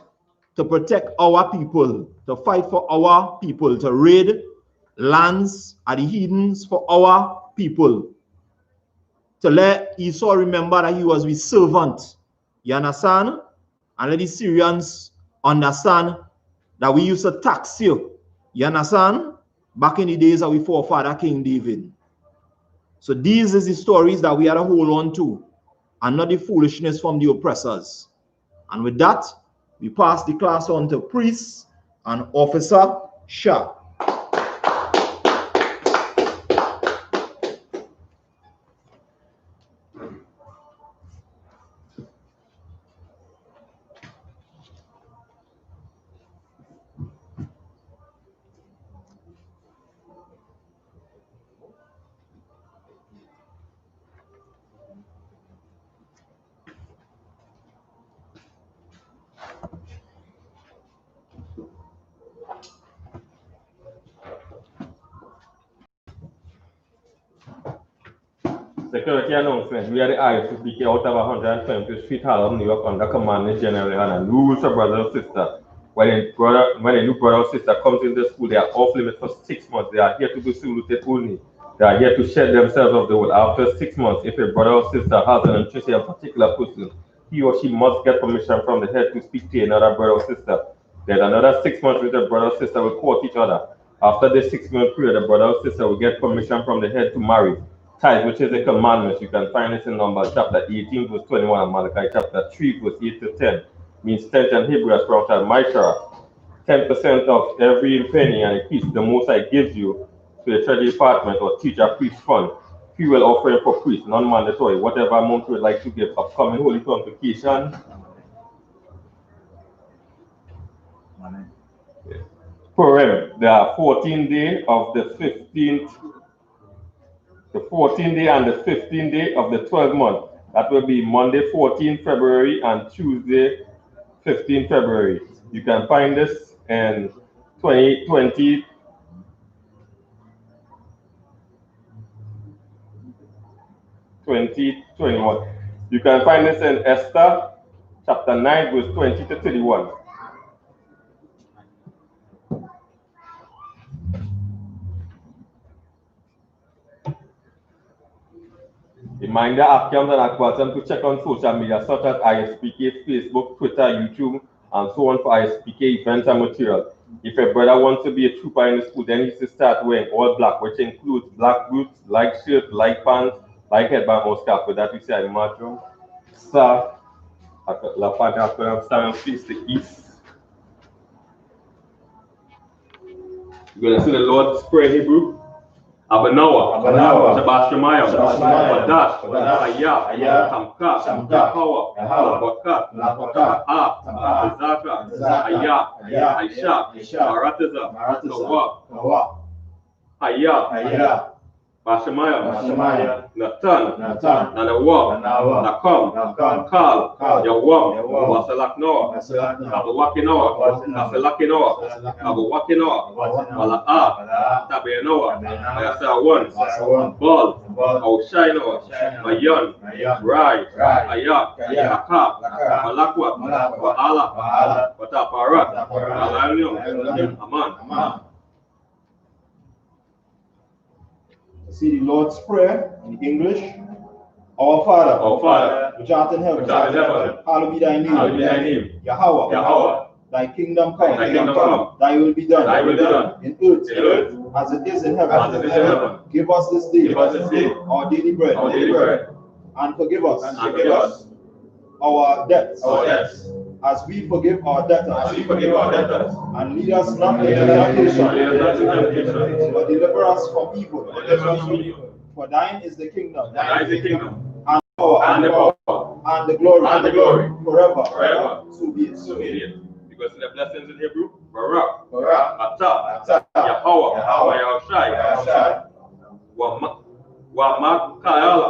to protect our people, to fight for our people, to raid lands of the heathens for our people, to let Esau remember that he was his servant, you understand? And let the Syrians understand that we used to tax you, you understand? Back in the days of our forefather King David. So these is the stories that we have to hold on to, and not the foolishness from the oppressors. And with that, we pass the class on to priests and Officer Shah. Security announcement. We are the I.S.U.P.K out of 120th Street, Harlem, New York, under command of General Yohanna. Rules for brother and sister. When a new brother or sister comes into school, they are off limit for 6 months. They are here to be saluted only. They are here to shed themselves of the world. After 6 months, if a brother or sister has an interest in a particular person, he or she must get permission from the head to speak to another brother or sister. Then another 6 months with the brother or sister will court each other. After this 6-month period, the brother or sister will get permission from the head to marry. Tithe, which is a commandment. You can find this in Numbers chapter 18, verse 21, and Malachi chapter 3, verse 8 to 10. Means 10th and Hebrew as pronounced as Micah. 10% of every penny and a piece the Most High gives you to the treasury department or teacher priest fund. Fuel offering for priests, non-mandatory, whatever amount you would like to give. Upcoming Holy Convocation. Purim, there are 14 days of the 15th. The 14th day and the 15th day of the 12th month. That will be Monday 14th February and Tuesday 15th February. You can find this in 2021. You can find this in Esther chapter 9 verse 20 to 31. Reminder Afghans and Aquatam to check on social media such as I.S.U.P.K, Facebook, Twitter, YouTube, and so on for I.S.U.P.K events and material. If a brother wants to be a trooper in the school, then he needs to start wearing all black, which includes black boots, light shirt, light pants, light headband or scarf. With that we say I'm Matthew. Sir, La Fada, stand face the east. You're going to say the Lord's Prayer Hebrew. Abanawa, Shabashamayam, Badash, Aya, Tamka, Yahawa, Labakat, Zaka, Aya, Aisha, Marataza, Kawa, Aya, Bashamaya, Natan, Nanawa, Nakam, Kal, Yawam, Wasalaknoa, Abawakinoa, Nasalakinoa, Abawakinoa, Wala'a, Tabeanoa, Ayasawan, Bal, Aushainoa, Mayan, Rai, Ayak, Aka, Malakwat, Wa'ala, Wataparat, Alanium, Aman. See the Lord's Prayer in English. Our Father, which art in heaven, hallowed be thy name. Yahweh, thy kingdom come. Thy will be done. In earth as it is in heaven. Give us this day our daily bread. And forgive us our debts. As we forgive our debtors. And lead us not into temptation, but deliver us from evil. For thine is the kingdom, and the power, and the glory, forever. So be it. Because the blessings in Hebrew, Barak, Atah, Yahweh, Yahushai, Wamakayala,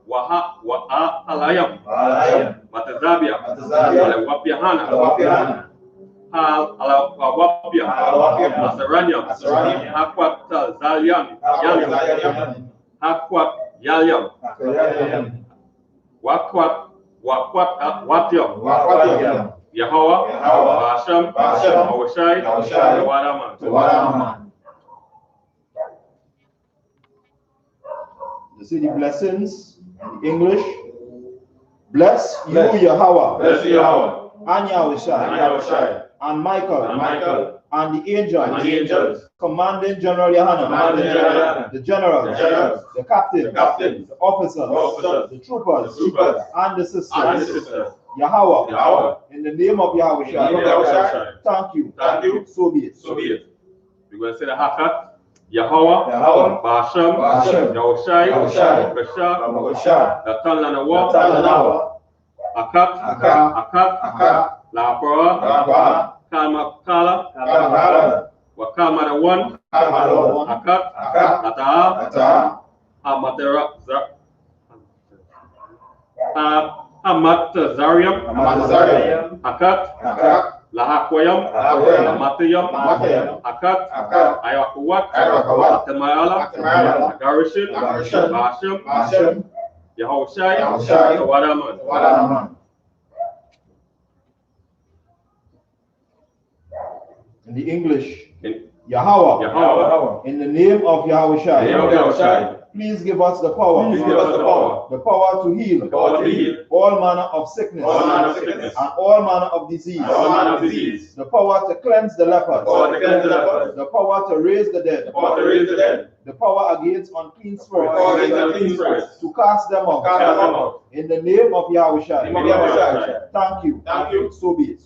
Wa'alayam, Matazabia, GEN.YAHANNA, Alawapia, Asaranyam, Akwat Zalyam, Akwat Yalyam, Wakwat Watyam, Yahweh, Hashem, Yahushai, Wadaman. The city blessings in English. Bless you, Yahweh. And Yahushai. and Michael, and the angels, commanding General Yahanna, the generals, the captains, the officers, the troopers, and the sisters. Yahweh, in the name of Yahweh, thank you. So be it. We're going to say the Hakat, Yahweh, Basham, Yahushai, Bashar, Natan Lanawa, Akat, Lapora, Kalmakala, Wakamada 1, Akat, Ata, Amatazarium, Akat, Lahakwayam, Amatayam, Akat, Ayakuwat, Atamayala, Agarishit, Basham, Yahushai, Wadaman. In the English, Yahweh, in the name of Yahushai, please give us the power, the power to heal, all manner of sickness, and all manner of disease, the power to cleanse the lepers, the power to raise the dead, the power against unclean spirits, to cast them out, in the name of Yahushai. Thank you. So be it.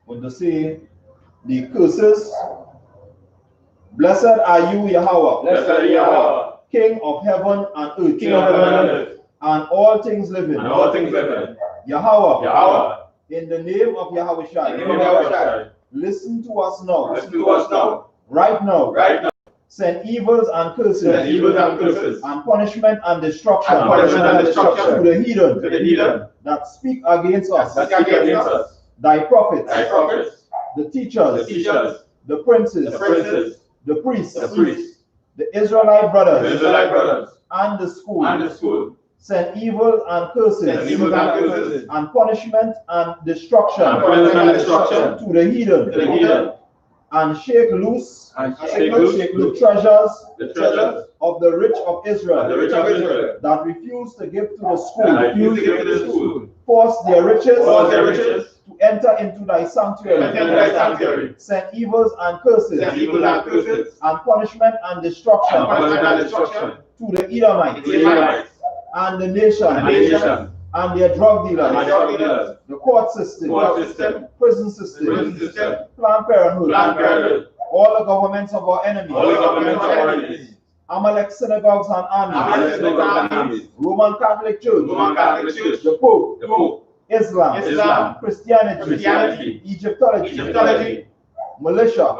When they say the curses, blessed are you, Yahweh, King of heaven and earth, and all things living. Yahweh, in the name of Yahushai, listen to us now. Right now. Send evils and curses, and punishment and destruction, to the heathen that speak against us. Thy prophets, the teachers, the princes, the priests, the Israelite brothers, and the school, send evil and curses, and punishment and destruction, to the heathen, and shake loose the treasures of the rich of Israel, that refuse to give to the school, force their riches to enter into thy sanctuary, send evils and curses, and punishment and destruction, to the Edomites, and the nation, and their drug dealers, the court system, prison system, Planned Parenthood, all the governments of our enemies, Amalek synagogues and armies, Roman Catholic Church, the Pope, Islam, Christianity, Egyptology, militia,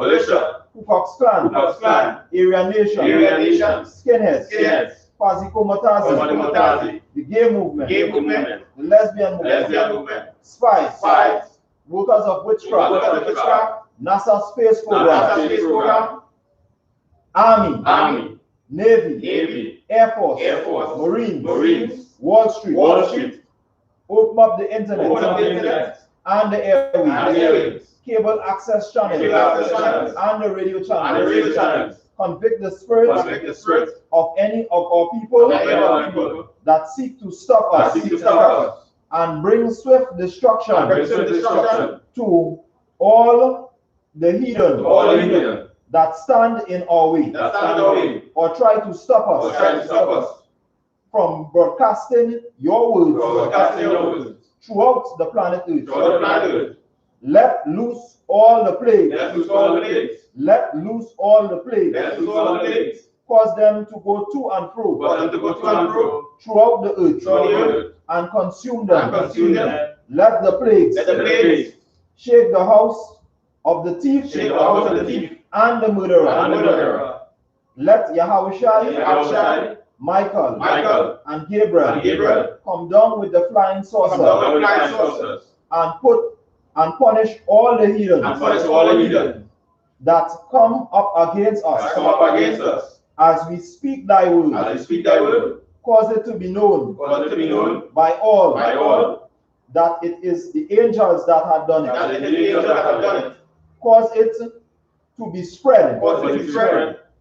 Ku Klux Klan, Aryan Nation, skinheads, Paziko-Matazi, the gay movement, the lesbian movement, spies, workers of witchcraft, NASA space program, Army, Navy, Air Force, Marines, Wall Street, open up the internet, and the airwaves, cable access channels, and the radio channels. Convict the spirit of any of our people that seek to stop us, and bring swift destruction to all the heathen that stand in our way, or try to stop us from broadcasting your words throughout the planet Earth. Let loose all the plagues. Let loose all the plagues. Cause them to go to and fro throughout the earth, and consume them. Let the plagues shake the house of the thief, and the murderer. Let Yahushai, Michael, and Gabriel come down with the flying saucers, and punish all the heathen that come up against us, as we speak thy word. Cause it to be known by all that it is the angels that had done it. Cause it to be spread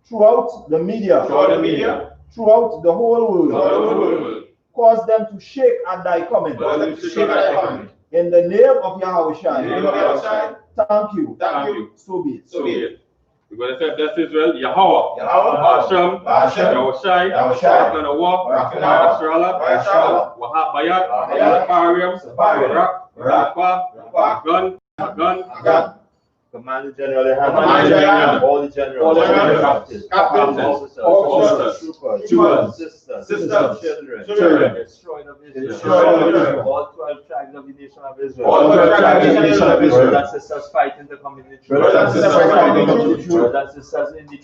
throughout the media, throughout the whole world, cause them to shake at thy coming. In the name of Yahushua. Thank you. So be it. We're going to say, bless Israel, Yahweh, Hashem, Yahushai, SHALAM, Bayat, Barak, Rapha, Gun. Command General Yohanna, all the generals, captains, officers, troopers, sisters, children, destroyed of Israel, all 12 tribes of the nation of Israel, brothers and sisters fighting to come in the truth, brothers and sisters in the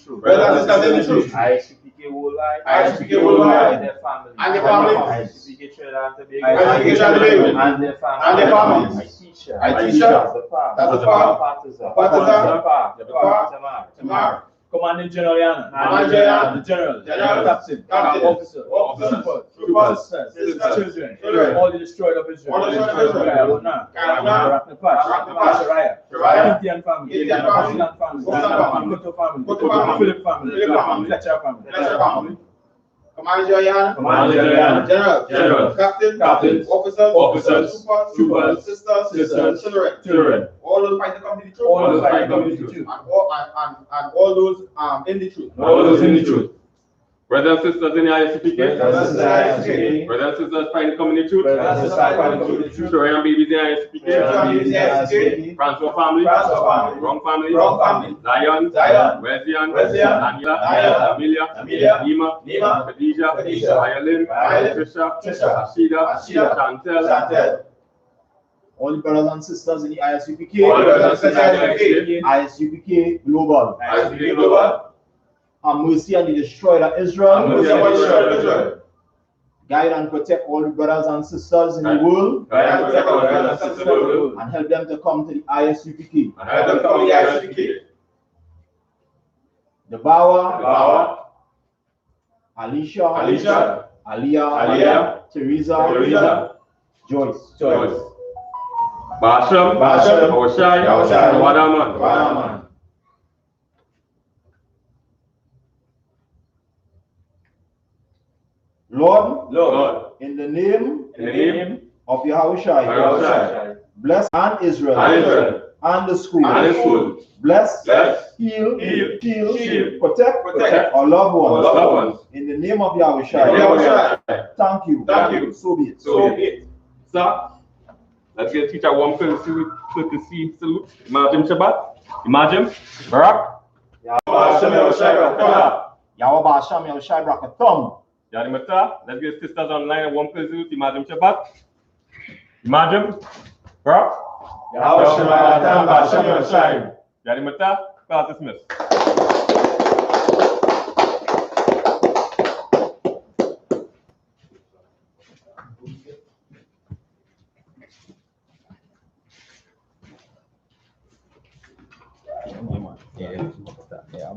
truth, I.S.U.P.K worldwide, their families, I.S.U.P.K Trinidad and their families, I.S.U.P.K. Commanding General Yohanna, the general, captain, officer, troopers, children, all the destroyed of Israel, Indian family, Philip family, Fletcher family. Command Yohanna, general, captain, officers, troopers, sisters, children, all those fighting the truth, and all those in the truth. Brothers and sisters in the I.S.U.P.K, brothers and sisters trying to come in the truth, Shorian babies in the I.S.U.P.K, Francois family, Wrong family, Zion, Wesian, Daniela, Amelia, Nima, Khadija, Ayalin, Trisha, Ashida, Chantel. All the brothers and sisters in the I.S.U.P.K, I.S.U.P.K Global. Have mercy on the destroyer of Israel. Guide and protect all the brothers and sisters in the world. And help them to come to the I.S.U.P.K. The Bawa, Alicia, Aliyah, Teresa, Joyce. Basham, Hoshai, Wadaman. Lord, in the name of Yahushua, bless and Israel, and the school. Bless, heal, shield, protect our loved ones. In the name of Yahushua. Thank you. So be it. Sir, let's get teacher one courtesy salute. Imagine Shabbat. Imagine Barak. Yahweh Hashem Yahushua Brakathum. Yadimata, let's get sisters online and one person, Imagine Shabbat. Imagine, bro. Yadimata, class dismissed. Yeah,